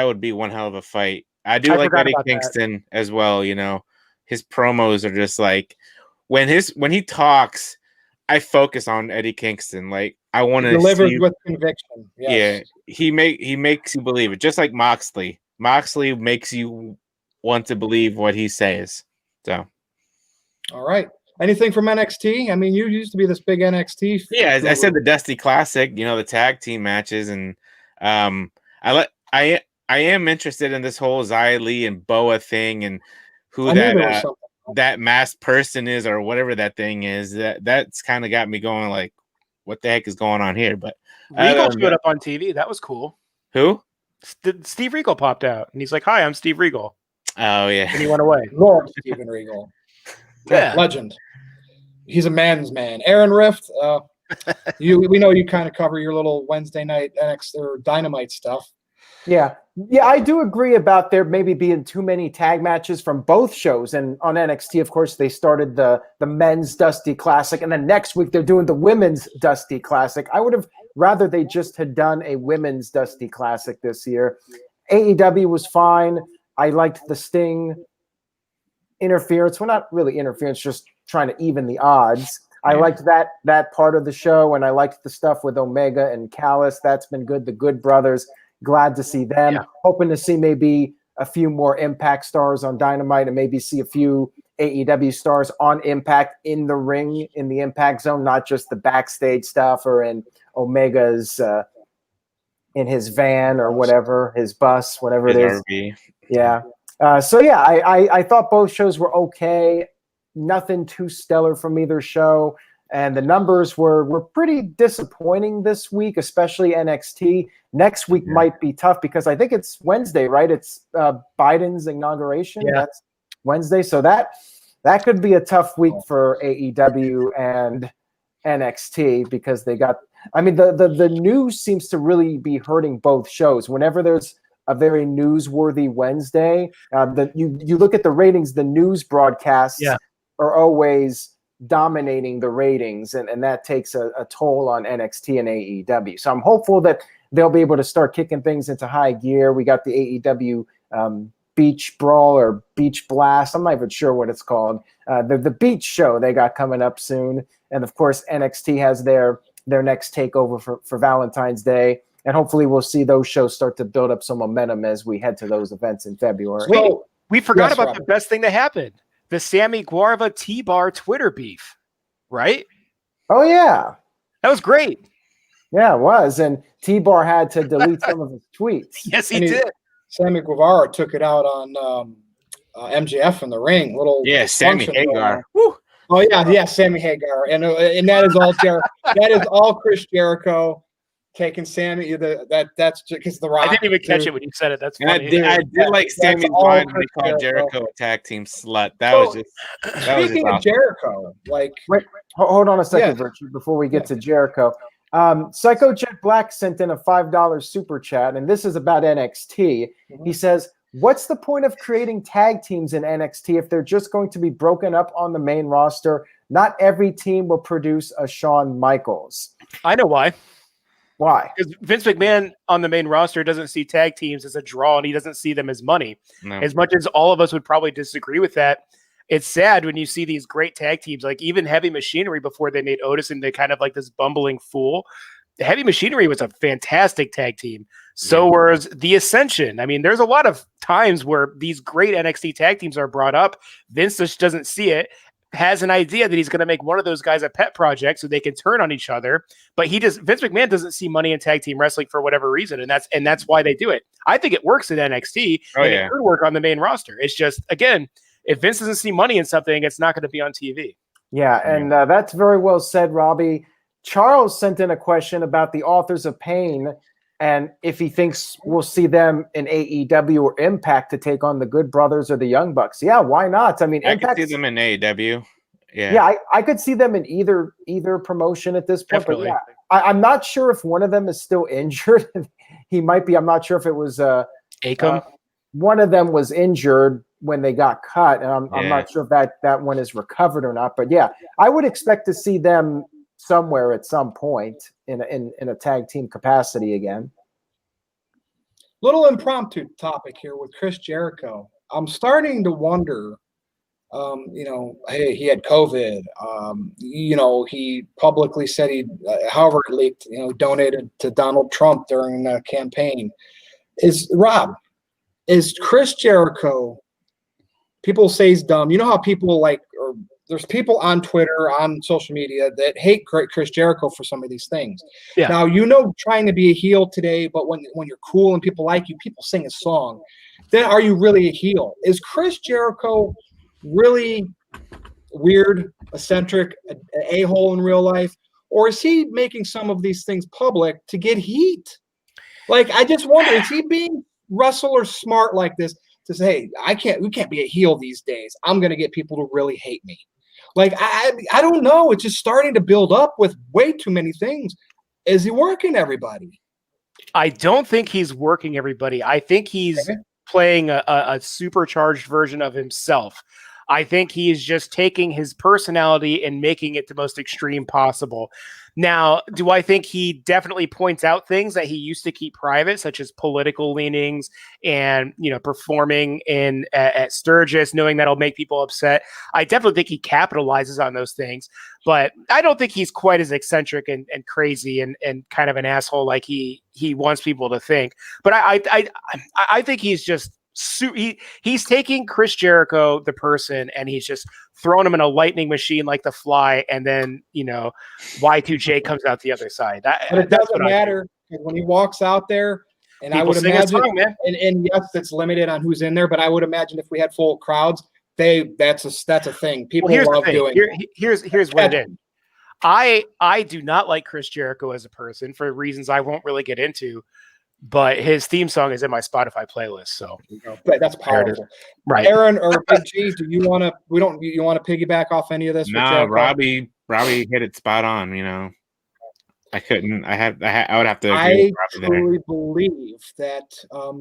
would be one hell of a fight. I like Eddie Kingston as well, His promos are just like when he talks, I focus on Eddie Kingston. Like I want to deliver with conviction. Yes. Yeah, he makes you believe it, just like Moxley. Moxley makes you want to believe what he says. So, all right. Anything from NXT? I mean, you used to be this big NXT. Yeah, I said the Dusty Classic. The tag team matches, and I am interested in this whole Xia Li and Boa thing, and who that masked person is, or whatever that thing is. That's kind of got me going, like, what the heck is going on here? But Regal showed up on TV. That was cool. Who? Steve Regal popped out, and he's like, "Hi, I'm Steve Regal." Oh yeah, and he went away. Lord Steven Regal, legend. He's a man's man. Aaron Rift, we know you kind of cover your little Wednesday night NXT or Dynamite stuff. Yeah, I do agree about there maybe being too many tag matches from both shows. And on NXT, of course, they started the men's Dusty Classic, and then next week they're doing the women's Dusty Classic. I would have rather they just had done a women's Dusty Classic this year. AEW was fine. I liked the Sting interference. Well, not really interference, just trying to even the odds. I liked that part of the show, and I liked the stuff with Omega and Callis. That's been good. The Good Brothers, glad to see them. Yeah. Hoping to see maybe a few more Impact stars on Dynamite and maybe see a few AEW stars on Impact in the ring, in the Impact Zone, not just the backstage stuff or in Omega's in his van or whatever, his bus, whatever it is. RV. Yeah. I thought both shows were okay. Nothing too stellar from either show. And the numbers were pretty disappointing this week, especially NXT. Next week might be tough because I think it's Wednesday, right? It's Biden's inauguration. Yeah. That's Wednesday. So that could be a tough week for AEW and NXT because they got – I mean, the news seems to really be hurting both shows. Whenever there's a very newsworthy Wednesday, you look at the ratings, the news broadcasts are always – dominating the ratings, and that takes a toll on NXT and AEW. So I'm hopeful that they'll be able to start kicking things into high gear. We got the AEW Beach Brawl or Beach Blast. I'm not even sure what it's called. The Beach Show they got coming up soon. And of course, NXT has their next takeover for Valentine's Day. And hopefully we'll see those shows start to build up some momentum as we head to those events in February. So, we forgot about the best thing that happened. The Sammy Guevara T-Bar Twitter beef, right? Oh, yeah. That was great. Yeah, it was. And T-Bar had to delete some of his tweets. Yes, he did. Sammy Guevara took it out on MJF in the ring. Sammy Hagar. Oh, yeah, Sammy Hagar. And that is all that is all Chris Jericho taking Sammy. That's because the Rock. I didn't even catch dude. it when you said it. That's And I funny. did like Sammy's all line when he Chris called Jericho. Jericho a tag team slut. That was just Speaking of awesome. Jericho, like Wait, hold on a second, Yeah. Virtue, before we get to Jericho. Psycho Jet Black sent in a $5 super chat, and this is about NXT. He says, what's the point of creating tag teams in NXT if they're just going to be broken up on the main roster? Not every team will produce a Shawn Michaels. I know why. Why? Because Vince McMahon on the main roster doesn't see tag teams as a draw, and he doesn't see them as money. No. As much as all of us would probably disagree with that, it's sad when you see these great tag teams, like even Heavy Machinery before they made Otis into kind of like this bumbling fool. The Heavy Machinery was a fantastic tag team. So was the Ascension. I mean, there's a lot of times where these great NXT tag teams are brought up. Vince just doesn't see it, has an idea that he's going to make one of those guys a pet project so they can turn on each other. But Vince McMahon doesn't see money in tag team wrestling for whatever reason. And that's why they do it. I think it works in NXT and it could work on the main roster. It's just, again, if Vince doesn't see money in something, it's not going to be on TV. Yeah, and that's very well said, Robbie. Charles sent in a question about the Authors of Pain and if he thinks we'll see them in AEW or Impact to take on the Good Brothers or the Young Bucks. Yeah, why not? I mean, I could see them in AEW. Yeah, I could see them in either promotion at this point. Definitely. But yeah, I'm not sure if one of them is still injured. He might be. I'm not sure if it was Akam. One of them was injured when they got cut, and I'm not sure if that one is recovered or not. But yeah, I would expect to see them somewhere at some point in a tag team capacity again. little impromptu topic here with Chris Jericho. I'm starting to wonder, hey, he had COVID. He publicly said however it leaked, donated to Donald Trump during the campaign. Is Chris Jericho, people say he's dumb. You know how people there's people on Twitter, on social media that hate Chris Jericho for some of these things. Yeah. Now, trying to be a heel today, but when you're cool and people like you, people sing a song, then are you really a heel? Is Chris Jericho really weird, eccentric, an a-hole in real life? Or is he making some of these things public to get heat? I just wonder, is he being wrestler smart like this to say, hey, we can't be a heel these days. I'm going to get people to really hate me. I don't know. It's just starting to build up with way too many things. Is he working everybody? I don't think he's working everybody. I think he's playing a supercharged version of himself. I think he's just taking his personality and making it the most extreme possible. Now, do I think he definitely points out things that he used to keep private, such as political leanings and, performing at Sturgis, knowing that'll make people upset? I definitely think he capitalizes on those things, but I don't think he's quite as eccentric and crazy and kind of an asshole like he wants people to think. But I think he's just he's taking Chris Jericho, the person, and he's just throwing him in a lightning machine like the Fly, and then Y2J comes out the other side. But it doesn't matter when he walks out there. And people, I would imagine, and yes, it's limited on who's in there, but I would imagine if we had full crowds, that's a thing. People love doing. Here's what it is. I do not like Chris Jericho as a person for reasons I won't really get into. But his theme song is in my Spotify playlist, so that's powerful, right? Aaron or Big G, do you want to? You want to piggyback off any of this? No, Robbie hit it spot on. I couldn't. I would have to. I truly believe that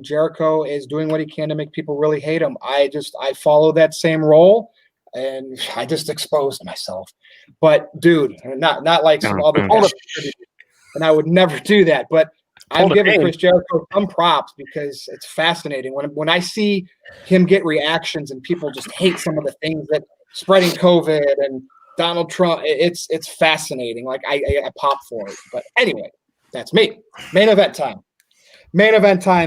Jericho is doing what he can to make people really hate him. I follow that same role, and I just exposed myself. But dude, not like some other, and I would never do that. But I'm giving Chris Jericho some props because it's fascinating when I see him get reactions and people just hate some of the things that spreading COVID and Donald Trump. It's fascinating. I pop for it. But anyway, that's me. Main event time.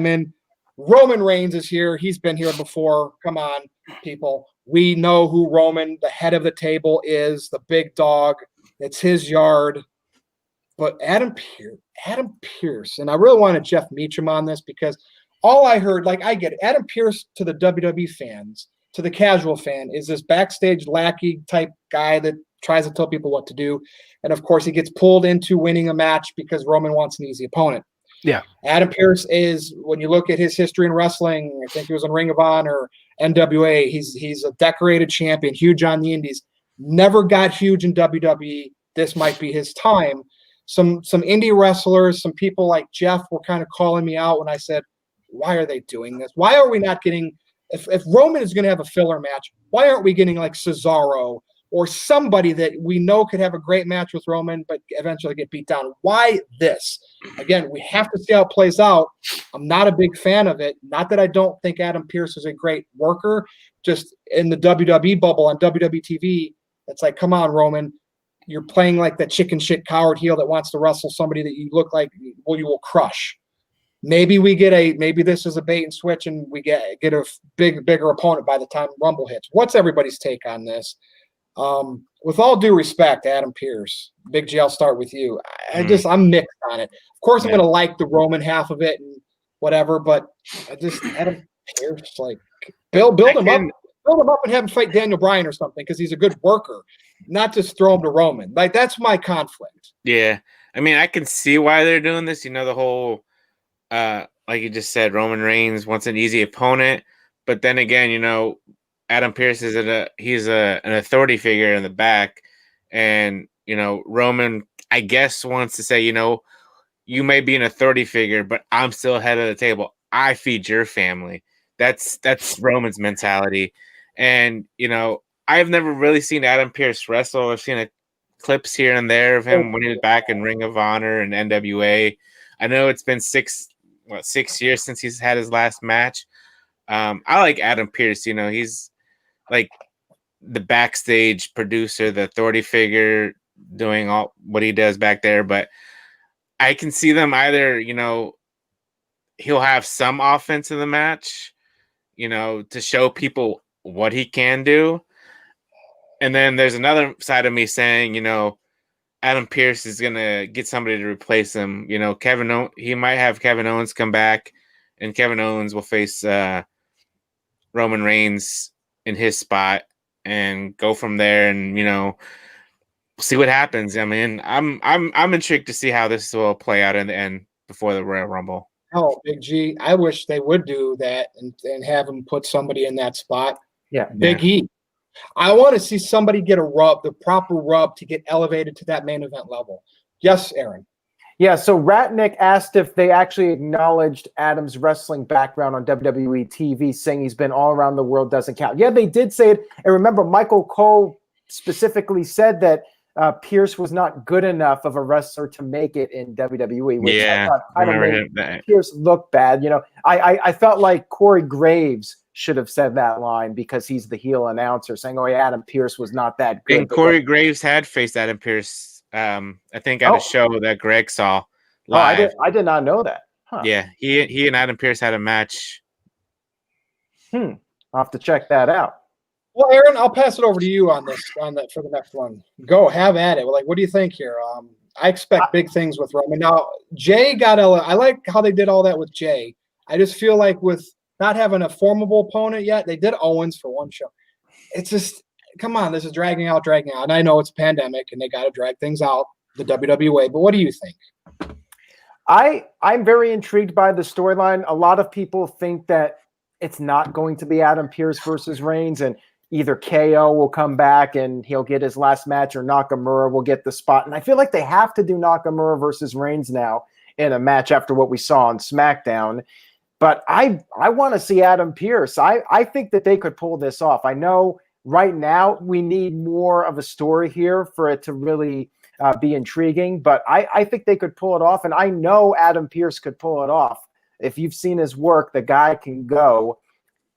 And Roman Reigns is here. He's been here before. Come on, people. We know who Roman, the head of the table, is, the big dog. It's his yard. But Adam Pearce, and I really wanted Jeff Meacham on this because all I heard, I get it. Adam Pearce to the WWE fans, to the casual fan, is this backstage lackey type guy that tries to tell people what to do. And of course, he gets pulled into winning a match because Roman wants an easy opponent. Yeah. Adam Pearce is, when you look at his history in wrestling, I think he was in Ring of Honor, NWA. He's a decorated champion, huge on the indies. Never got huge in WWE. This might be his time. Some indie wrestlers, some people like Jeff were kind of calling me out when I said, why are they doing this? Why are we not getting, if Roman is going to have a filler match, why aren't we getting like Cesaro or somebody that we know could have a great match with Roman, but eventually get beat down? Why this? Again, we have to see how it plays out. I'm not a big fan of it. Not that I don't think Adam Pearce is a great worker. Just in the WWE bubble on WWE TV, it's like, come on, Roman. You're playing like the chicken shit coward heel that wants to wrestle somebody that you look like, well, you will crush. Maybe this is a bait and switch and we get a bigger opponent by the time Rumble hits. What's everybody's take on this? With all due respect, Adam Pearce, Big G, I'll start with you. I'm mixed on it. Of course, I'm going to like the Roman half of it and whatever, but Adam Pearce, like build him up and have him fight Daniel Bryan or something because he's a good worker, not just throw him to Roman. Like that's my conflict. Yeah, I mean, I can see why they're doing this. The whole, like you just said, Roman Reigns wants an easy opponent, but then again, Adam Pearce is an authority figure in the back, and Roman, I guess, wants to say, you may be an authority figure, but I'm still head of the table. I feed your family. That's Roman's mentality, and I've never really seen Adam Pearce wrestle. I've seen clips here and there of him when he was back in Ring of Honor and NWA. I know it's been 6 years since he's had his last match. I like Adam Pearce. He's like the backstage producer, the authority figure, doing all what he does back there. But I can see them either, he'll have some offense in the match, to show people what he can do. And then there's another side of me saying, Adam Pearce is going to get somebody to replace him. He might have Kevin Owens come back, and Kevin Owens will face Roman Reigns in his spot and go from there, and see what happens. I mean, I'm intrigued to see how this will play out in the end before the Royal Rumble. Oh, Big G, I wish they would do that and have him put somebody in that spot. Yeah, Big E. I want to see somebody get a rub, the proper rub, to get elevated to that main event level. Yes, Aaron. Yeah, so Ratnick asked if they actually acknowledged Adam's wrestling background on WWE TV, saying he's been all around the world doesn't count. Yeah, they did say it. And remember, Michael Cole specifically said that Pearce was not good enough of a wrestler to make it in WWE. Which yeah, I remember that. Pearce looked bad. I felt like Corey Graves should have said that line because he's the heel announcer saying, oh, yeah, Adam Pearce was not that good. And Corey Graves had faced Adam Pearce. I think at a show that Greg saw live. I did not know that. Huh. Yeah, he and Adam Pearce had a match. I'll have to check that out. Well, Aaron, I'll pass it over to you on that for the next one. Go, have at it. Like, what do you think here? I expect big things with Roman. Now, Jay I like how they did all that with Jay. I just feel like with not having a formidable opponent yet, they did Owens for one show. It's just, come on, this is dragging out. And I know it's a pandemic and they got to drag things out the WWE way, but what do you think? I'm very intrigued by the storyline. A lot of people think that it's not going to be Adam Pearce versus Reigns, and either KO will come back and he'll get his last match, or Nakamura will get the spot. And I feel like they have to do Nakamura versus Reigns now in a match after what we saw on SmackDown. But I want to see Adam Pearce. I think that they could pull this off. I know right now we need more of a story here for it to really be intriguing, but I think they could pull it off. And I know Adam Pearce could pull it off. If you've seen his work, the guy can go.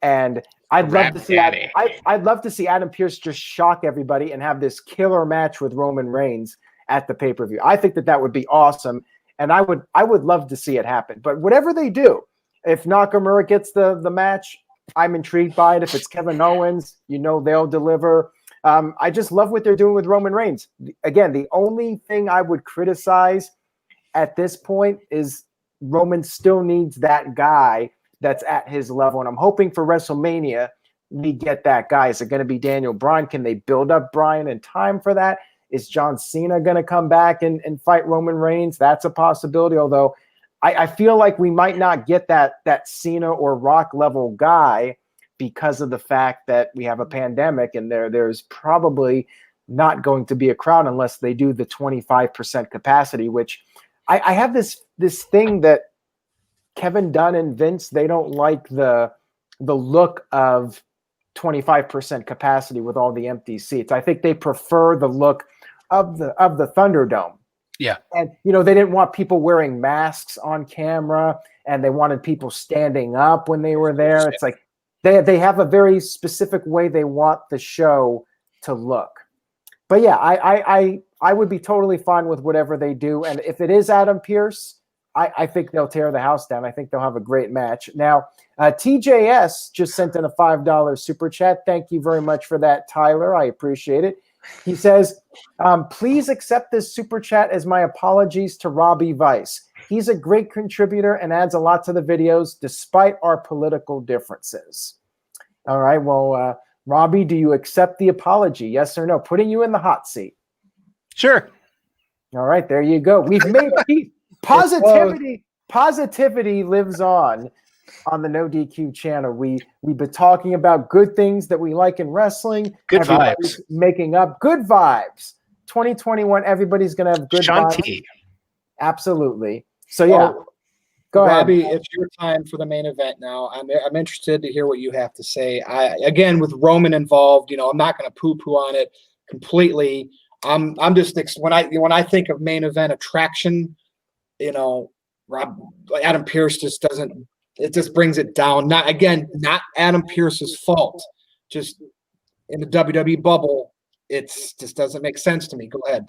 And I'd love to see Adam Pearce just shock everybody and have this killer match with Roman Reigns at the pay-per-view. I think that would be awesome, and I would love to see it happen. But whatever they do, if Nakamura gets the match, I'm intrigued by it. If it's Kevin Owens, they'll deliver. I just love what they're doing with Roman Reigns. Again, the only thing I would criticize at this point is Roman still needs that guy that's at his level. And I'm hoping for WrestleMania we get that guy? Is it going to be Daniel Bryan? Can they build up Bryan in time for that? Is John Cena going to come back and fight Roman Reigns? That's a possibility, although I feel like we might not get that Cena or Rock level guy because of the fact that we have a pandemic and there's probably not going to be a crowd unless they do the 25% capacity, which I have this thing that Kevin Dunn and Vince, they don't like the look of 25% capacity with all the empty seats. I think they prefer the look of the Thunderdome. Yeah. And, they didn't want people wearing masks on camera, and they wanted people standing up when they were there. It's like they have a very specific way they want the show to look. But yeah, I would be totally fine with whatever they do. And if it is Adam Pearce, I think they'll tear the house down. I think they'll have a great match. Now, TJS just sent in a $5 super chat. Thank you very much for that, Tyler. I appreciate it. He says, please accept this super chat as my apologies to Robbie Vice. He's a great contributor and adds a lot to the videos despite our political differences. All right, well, Robbie, do you accept the apology? Yes or no? Putting you in the hot seat. Sure. All right, there you go. We've made positivity lives on the NoDQ channel. We've been talking about good things that we like in wrestling. Good Everybody's vibes. Making up good vibes. 2021, everybody's going to have good vibes. Absolutely. So, yeah. Go ahead. Robbie, it's your time for the main event now. I'm interested to hear what you have to say. Again, with Roman involved, I'm not going to poo-poo on it completely. I'm just when I think of main event attraction, Adam Pearce just doesn't. It just brings it down. Not Adam Pearce's fault. Just in the WWE bubble, it just doesn't make sense to me. Go ahead.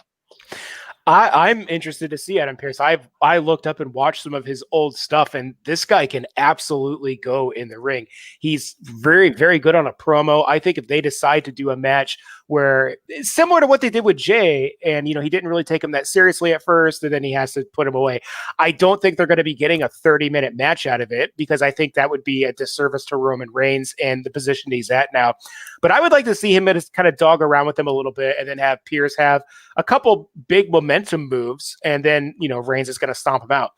I'm interested to see Adam Pearce. I looked up and watched some of his old stuff, and this guy can absolutely go in the ring. He's very, very good on a promo. I think if they decide to do a match where it's similar to what they did with Jay, and he didn't really take him that seriously at first, and then he has to put him away. I don't think they're going to be getting a 30-minute match out of it because I think that would be a disservice to Roman Reigns and the position he's at now. But I would like to see him just kind of dog around with him a little bit, and then have Pearce have a couple big momentum moves, and then Reigns is going to stomp him out.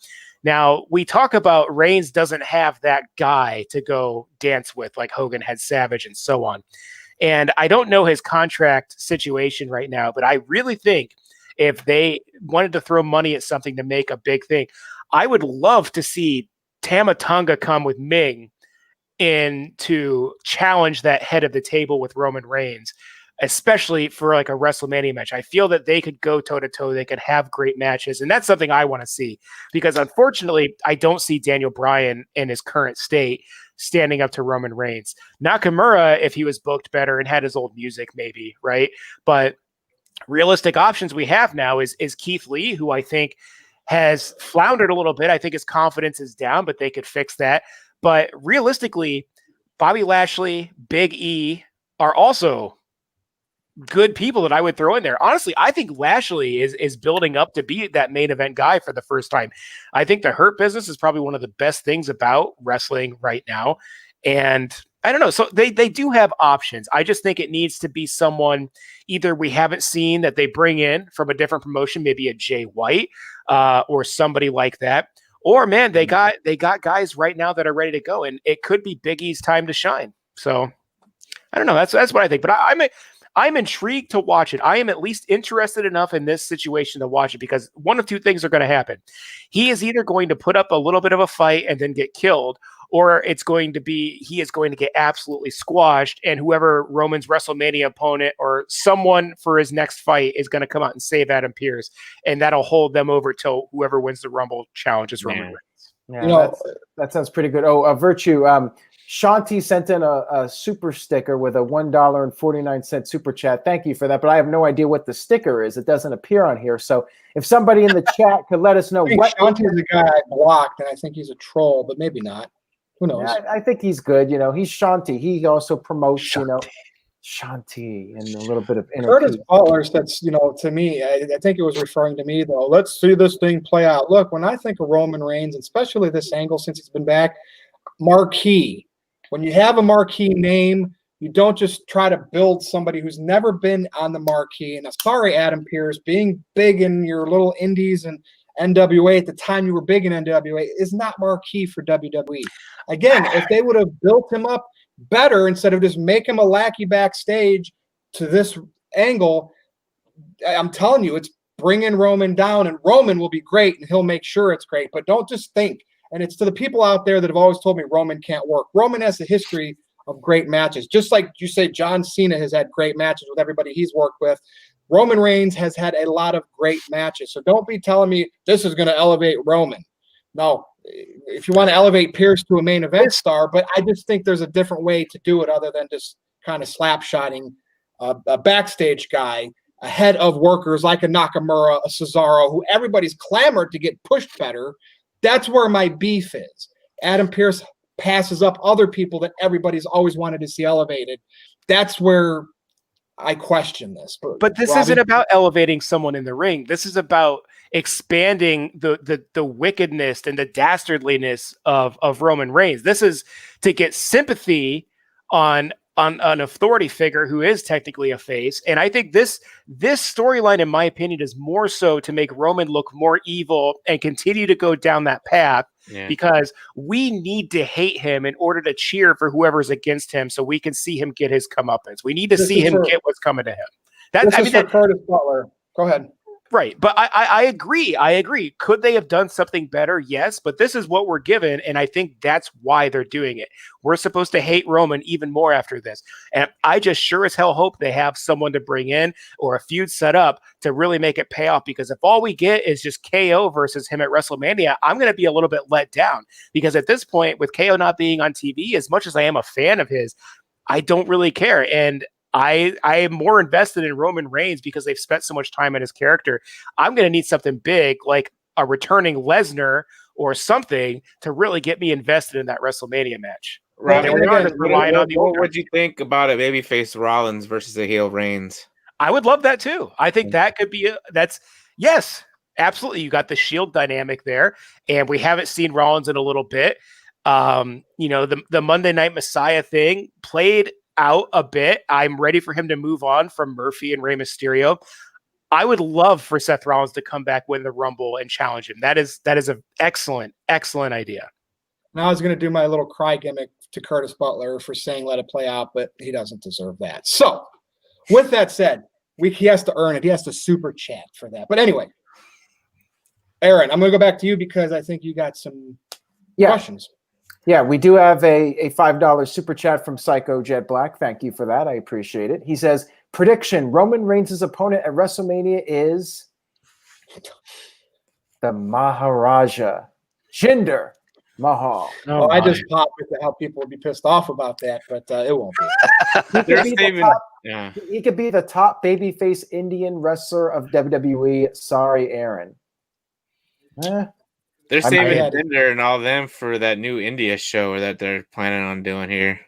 Now, we talk about Reigns doesn't have that guy to go dance with like Hogan had Savage and so on. And I don't know his contract situation right now, but I really think if they wanted to throw money at something to make a big thing, I would love to see Tama Tonga come with Ming in to challenge that head of the table with Roman Reigns, especially for like a WrestleMania match. I feel that they could go toe to toe. They could have great matches. And that's something I want to see because unfortunately I don't see Daniel Bryan in his current state standing up to Roman Reigns. Nakamura, if he was booked better and had his old music, maybe, right? But realistic options we have now is Keith Lee, who I think has floundered a little bit. I think his confidence is down, but they could fix that. But realistically, Bobby Lashley, Big E are also good people that I would throw in there. Honestly, I think Lashley is building up to be that main event guy for the first time. I think the Hurt Business is probably one of the best things about wrestling right now. And I don't know. So they do have options. I just think it needs to be someone either we haven't seen that they bring in from a different promotion, maybe a Jay White or somebody like that. Or man, they got guys right now that are ready to go, and it could be Big E's time to shine. So I don't know. That's what I think. But I'm intrigued to watch it. I am at least interested enough in this situation to watch it because one of two things are going to happen. He is either going to put up a little bit of a fight and then get killed, or he is going to get absolutely squashed, and whoever Roman's WrestleMania opponent or someone for his next fight is going to come out and save Adam Pearce, and that'll hold them over till whoever wins the Rumble challenges Roman Reigns. Yeah, that sounds pretty good. Oh, Virtue. Shanti sent in a super sticker with a $1.49 super chat. Thank you for that, but I have no idea what the sticker is. It doesn't appear on here. So if somebody in the chat could let us know what Shanti's the guy I blocked, and I think he's a troll, but maybe not. Who knows? Yeah, I think he's good. He's Shanti. He also promotes, Shanti and a little bit of Curtis Butler said, to me, I think it was referring to me, though. Let's see this thing play out. Look, when I think of Roman Reigns, especially this angle since he's been back, marquee. When you have a marquee name, You don't just try to build somebody who's never been on the marquee. And sorry, Adam Pearce, being big in your little indies and NWA at the time you were big in NWA is not marquee for WWE. Again, if they would have built him up better instead of just make him a lackey backstage to this angle, I'm telling you, it's bringing Roman down, and Roman will be great, and he'll make sure it's great. But don't just think. And it's to the people out there that have always told me Roman can't work. Roman has a history of great matches. Just like you say, John Cena has had great matches with everybody he's worked with. Roman Reigns has had a lot of great matches. So don't be telling me this is going to elevate Roman. No, if you want to elevate Pearce to a main event star, but I just think there's a different way to do it other than just kind of slap-shotting a backstage guy ahead of workers like a Nakamura, a Cesaro, who everybody's clamored to get pushed better. That's where my beef is. Adam Pearce passes up other people that everybody's always wanted to see elevated. That's where I question this. But this Robbie, isn't about elevating someone in the ring. This is about expanding the wickedness and the dastardliness of Roman Reigns. This is to get sympathy on an authority figure who is technically a face. And I think this storyline, in my opinion, is more so to make Roman look more evil and continue to go down that path, because we need to hate him in order to cheer for whoever's against him so we can see him get his comeuppance. We need to see him get what's coming to him. This is for Curtis Butler. Go ahead. Right. But I agree. Could they have done something better? Yes. But this is what we're given. And I think that's why they're doing it. We're supposed to hate Roman even more after this. And I just sure as hell hope they have someone to bring in or a feud set up to really make it pay off. Because if all we get is just KO versus him at WrestleMania, I'm going to be a little bit let down. Because at this point, with KO not being on TV, as much as I am a fan of his, I don't really care. And I am more invested in Roman Reigns because they've spent so much time in his character. I'm going to need something big like a returning Lesnar or something to really get me invested in that WrestleMania match. Rob, what would you think about a babyface Rollins versus a heel Reigns? I would love that too. I think that could be yes, absolutely. You got the Shield dynamic there, and we haven't seen Rollins in a little bit. The Monday Night Messiah thing played out a bit. I'm ready for him to move on from Murphy and Rey Mysterio. I would love for Seth Rollins to come back, win the Rumble, and challenge him. That is an excellent idea. Now I was going to do my little cry gimmick to Curtis Butler for saying let it play out, but he doesn't deserve that. So with that said, he has to earn it. He has to super chat for that. But anyway, Aaron, I'm going to go back to you because I think you got some questions. Yeah, we do have a $5 super chat from Psycho Jet Black. Thank you for that. I appreciate it. He says, prediction, Roman Reigns' opponent at WrestleMania is the Maharaja, Jinder Mahal. I just popped it to help people would be pissed off about that, but it won't be. He could be the top babyface Indian wrestler of WWE. Sorry, Aaron. They're saving Jinder and all them for that new India show that they're planning on doing here.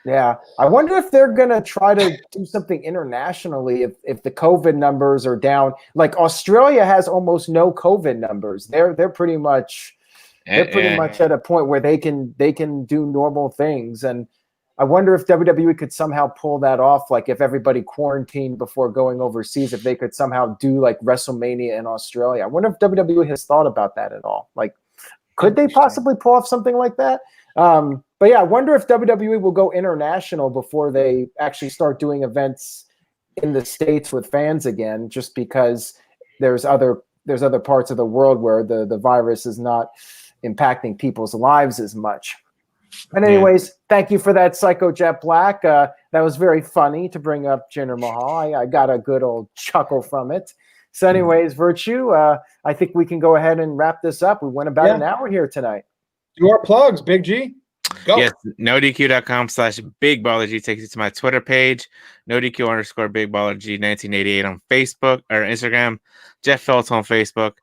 Yeah. I wonder if they're going to try to do something internationally if the COVID numbers are down. Like Australia has almost no COVID numbers. They're pretty much at a point where they can do normal things. And I wonder if WWE could somehow pull that off. Like if everybody quarantined before going overseas, if they could somehow do like WrestleMania in Australia. I wonder if WWE has thought about that at all. Like, could they possibly pull off something like that? But yeah, I wonder if WWE will go international before they actually start doing events in the States with fans again, just because there's other parts of the world where the virus is not impacting people's lives as much. But anyways, thank you for that, Psycho Jet Black. That was very funny to bring up Jinder Mahal. I got a good old chuckle from it. So anyways, Virtue, I think we can go ahead and wrap this up. We went about an hour here tonight. Do our plugs, Big G. Go. Yes, NoDQ.com/BigBallerG takes you to my Twitter page, NoDQ_BigBallerG 1988 on Facebook or Instagram, Jeff Feltz on Facebook.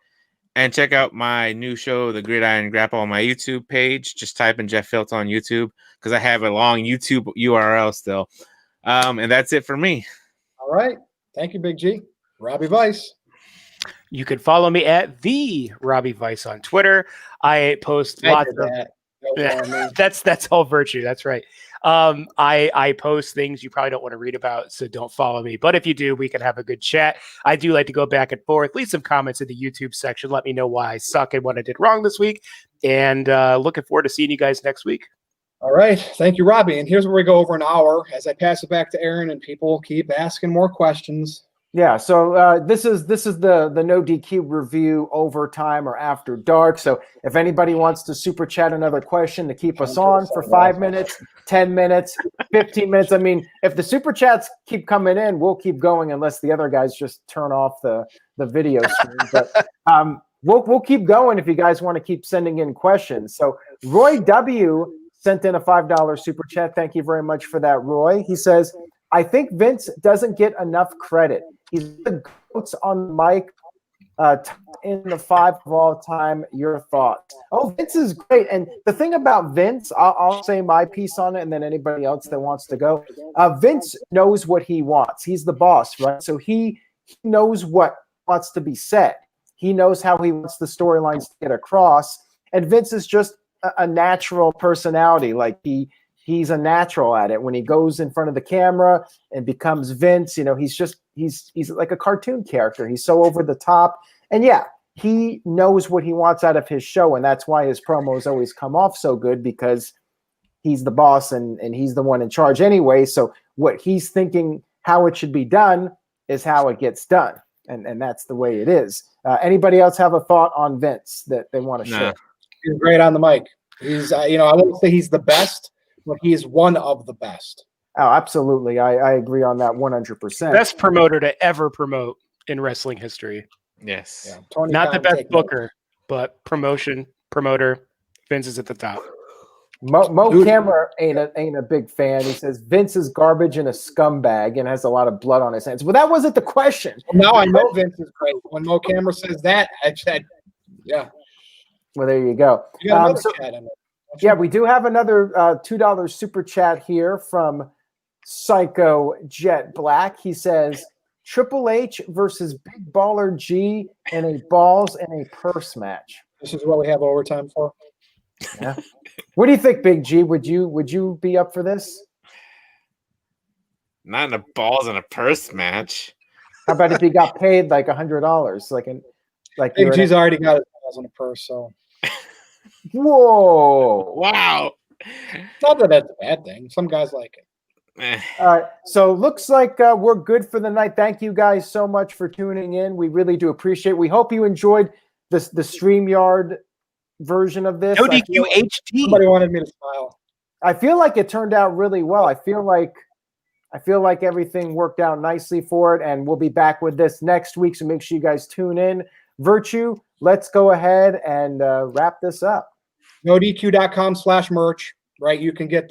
And check out my new show, The Gridiron Grapple, on my YouTube page. Just type in Jeff Feltz on YouTube because I have a long YouTube URL still. And that's it for me. All right. Thank you, Big G. Robbie Vice. You can follow me at the Robbie Vice on Twitter. I post lots of that. that's all Virtue. That's right. I post things you probably don't want to read about, so don't follow me. But if you do, we can have a good chat. I do like to go back and forth. Leave some comments in the YouTube section. Let me know why I suck and what I did wrong this week. And looking forward to seeing you guys next week. All right. Thank you, Robbie. And here's where we go over an hour as I pass it back to Aaron and people keep asking more questions. Yeah, so this is the No DQ review overtime or after dark. So if anybody wants to super chat another question to keep us on for 5 minutes, 10 minutes, 15 minutes. I mean, if the super chats keep coming in, we'll keep going unless the other guys just turn off the video stream. But we'll keep going if you guys want to keep sending in questions. So Roy W sent in a $5 super chat. Thank you very much for that, Roy. He says, I think Vince doesn't get enough credit. He's the GOATs on the mic, in the 5 of all time. Your thoughts? Oh, Vince is great. And the thing about Vince, I'll say my piece on it, and then anybody else that wants to go. Vince knows what he wants. He's the boss, right? So he knows what wants to be said. He knows how he wants the storylines to get across. And Vince is just a natural personality. Like he's a natural at it. When he goes in front of the camera and becomes Vince, he's like a cartoon character. He's so over the top. And yeah, he knows what he wants out of his show. And that's why his promos always come off so good, because he's the boss and he's the one in charge anyway. So what he's thinking, how it should be done, is how it gets done. And that's the way it is. Anybody else have a thought on Vince that they want to share? He's great on the mic. He's, I won't say he's the best, but he is one of the best. Oh, absolutely. I agree on that 100%. Best promoter to ever promote in wrestling history. Yes. Yeah, Tony Not the Khan best booker, but promoter. Vince is at the top. Mo Camera ain't a big fan. He says Vince is garbage and a scumbag and has a lot of blood on his hands. Well, that wasn't the question. Well, now I know Vince is great. When Mo Camera says that, I said, yeah. Well, there you go. You got another chat in there. Yeah, we do have another $2 super chat here from Psycho Jet Black. He says, Triple H versus Big Baller G in a balls and a purse match. This is what we have overtime for. Yeah. What do you think, Big G? Would you be up for this? Not in a balls and a purse match. How about if he got paid like $100? Big G's already got his balls in a purse, so. Whoa! Wow. Not that that's a bad thing. Some guys like it. All right, so looks like we're good for the night. Thank you guys so much for tuning in. We really do appreciate it. We hope you enjoyed the StreamYard version of this. NoDQ HD. Somebody wanted me to smile. I feel like it turned out really well. I feel like everything worked out nicely for it, and we'll be back with this next week. So make sure you guys tune in. Virtue, let's go ahead and wrap this up. NoDQ.com/merch, right? You can get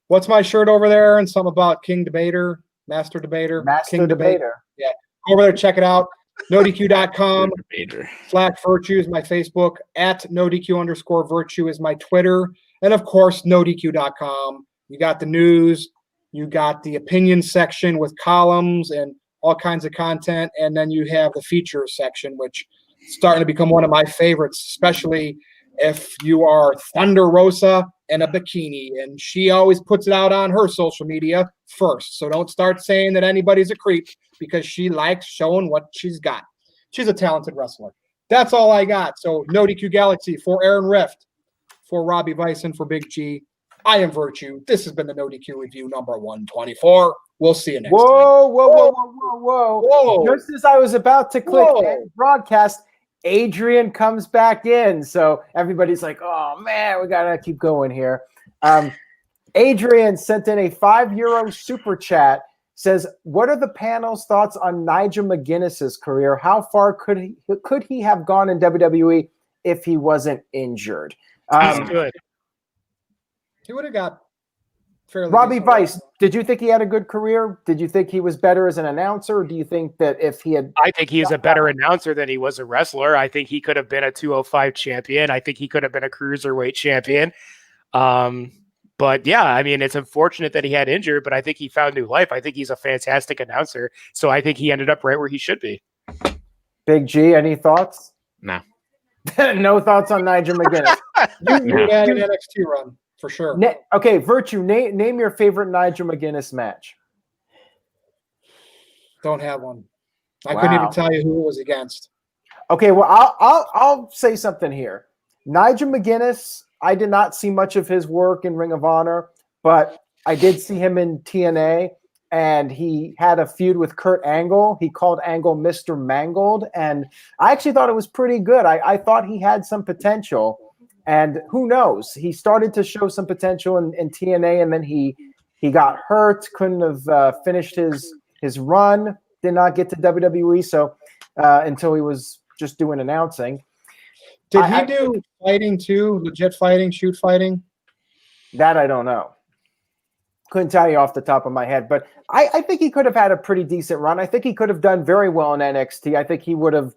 what's my shirt over there and some about King Debater, Master Debater, King Debater. Yeah, go over there, check it out. NoDQ.com/virtue is my Facebook. At NoDQ_virtue is my Twitter. And of course, NoDQ.com. You got the news, you got the opinion section with columns and all kinds of content. And then you have the features section, which is starting to become one of my favorites, especially if you are Thunder Rosa in a bikini. And she always puts it out on her social media first. So don't start saying that anybody's a creep, because she likes showing what she's got. She's a talented wrestler. That's all I got. So NoDQ Galaxy for Aaron Rift, for Robbie Bison, for Big G. I am Virtue. This has been the NoDQ review number 124. We'll see you next time. Whoa. Just as I was about to click end broadcast, Adrian comes back in. So everybody's like, oh, man, we got to keep going here. Adrian sent in a €5 super chat. Says, what are the panel's thoughts on Nigel Mcginnis's career? How far could he have gone in WWE if he wasn't injured? He's good. He would have got fairly. Robbie Vice, did you think he had a good career? Did you think he was better as an announcer? Or do you think that if he had... I think he is a better announcer than he was a wrestler. I think he could have been a 205 champion. I think he could have been a cruiserweight champion. But yeah, I mean, it's unfortunate that he had injured, but I think he found new life. I think he's a fantastic announcer. So I think he ended up right where he should be. Big G, any thoughts? No. No thoughts on Nigel Mcginnis. You had an NXT run. for sure. Okay, Virtue, name your favorite Nigel McGinnis match. Don't have one. I couldn't even tell you who it was against. Okay, well, I'll say something here. Nigel McGinnis, I did not see much of his work in Ring of Honor, but I did see him in TNA, and he had a feud with Kurt Angle. He called Angle Mr. Mangled, and I actually thought it was pretty good. I thought he had some potential, and who knows? He started to show some potential in TNA, and then he got hurt, couldn't have finished his run, did not get to WWE, so until he was just doing announcing. Did he do fighting too? Legit fighting, shoot fighting? That I don't know. Couldn't tell you off the top of my head, but I think he could have had a pretty decent run. I think he could have done very well in NXT. I think he would have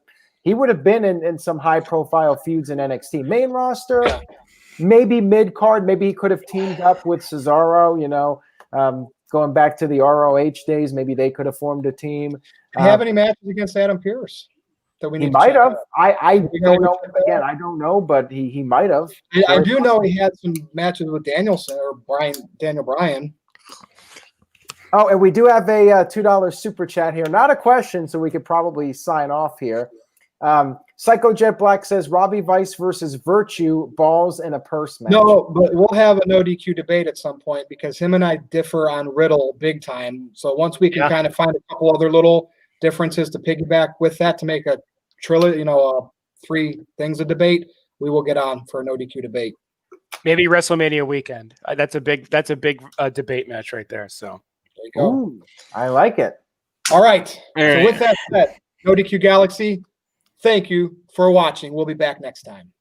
been in some high profile feuds in NXT. Main roster, maybe mid card, maybe he could have teamed up with Cesaro, going back to the ROH days, maybe they could have formed a team. Do you have any matches against Adam Pearce? He might have. I don't know. Again, I don't know, but he might have. I do know he had some matches with Danielson or Daniel Bryan. Oh, and we do have a $2 super chat here. Not a question, so we could probably sign off here. Psycho Jet Black says Robbie Vice versus Virtue, balls in a purse match. No, but we'll have a no DQ debate at some point because him and I differ on Riddle big time. So once we can kind of find a couple other little differences to piggyback with that to make a trilogy, 3 things of debate, we will get on for a no DQ debate. Maybe WrestleMania weekend. That's a big debate match right there. So there you go. Ooh, I like it. All right. So with that said, no DQ Galaxy, thank you for watching. We'll be back next time.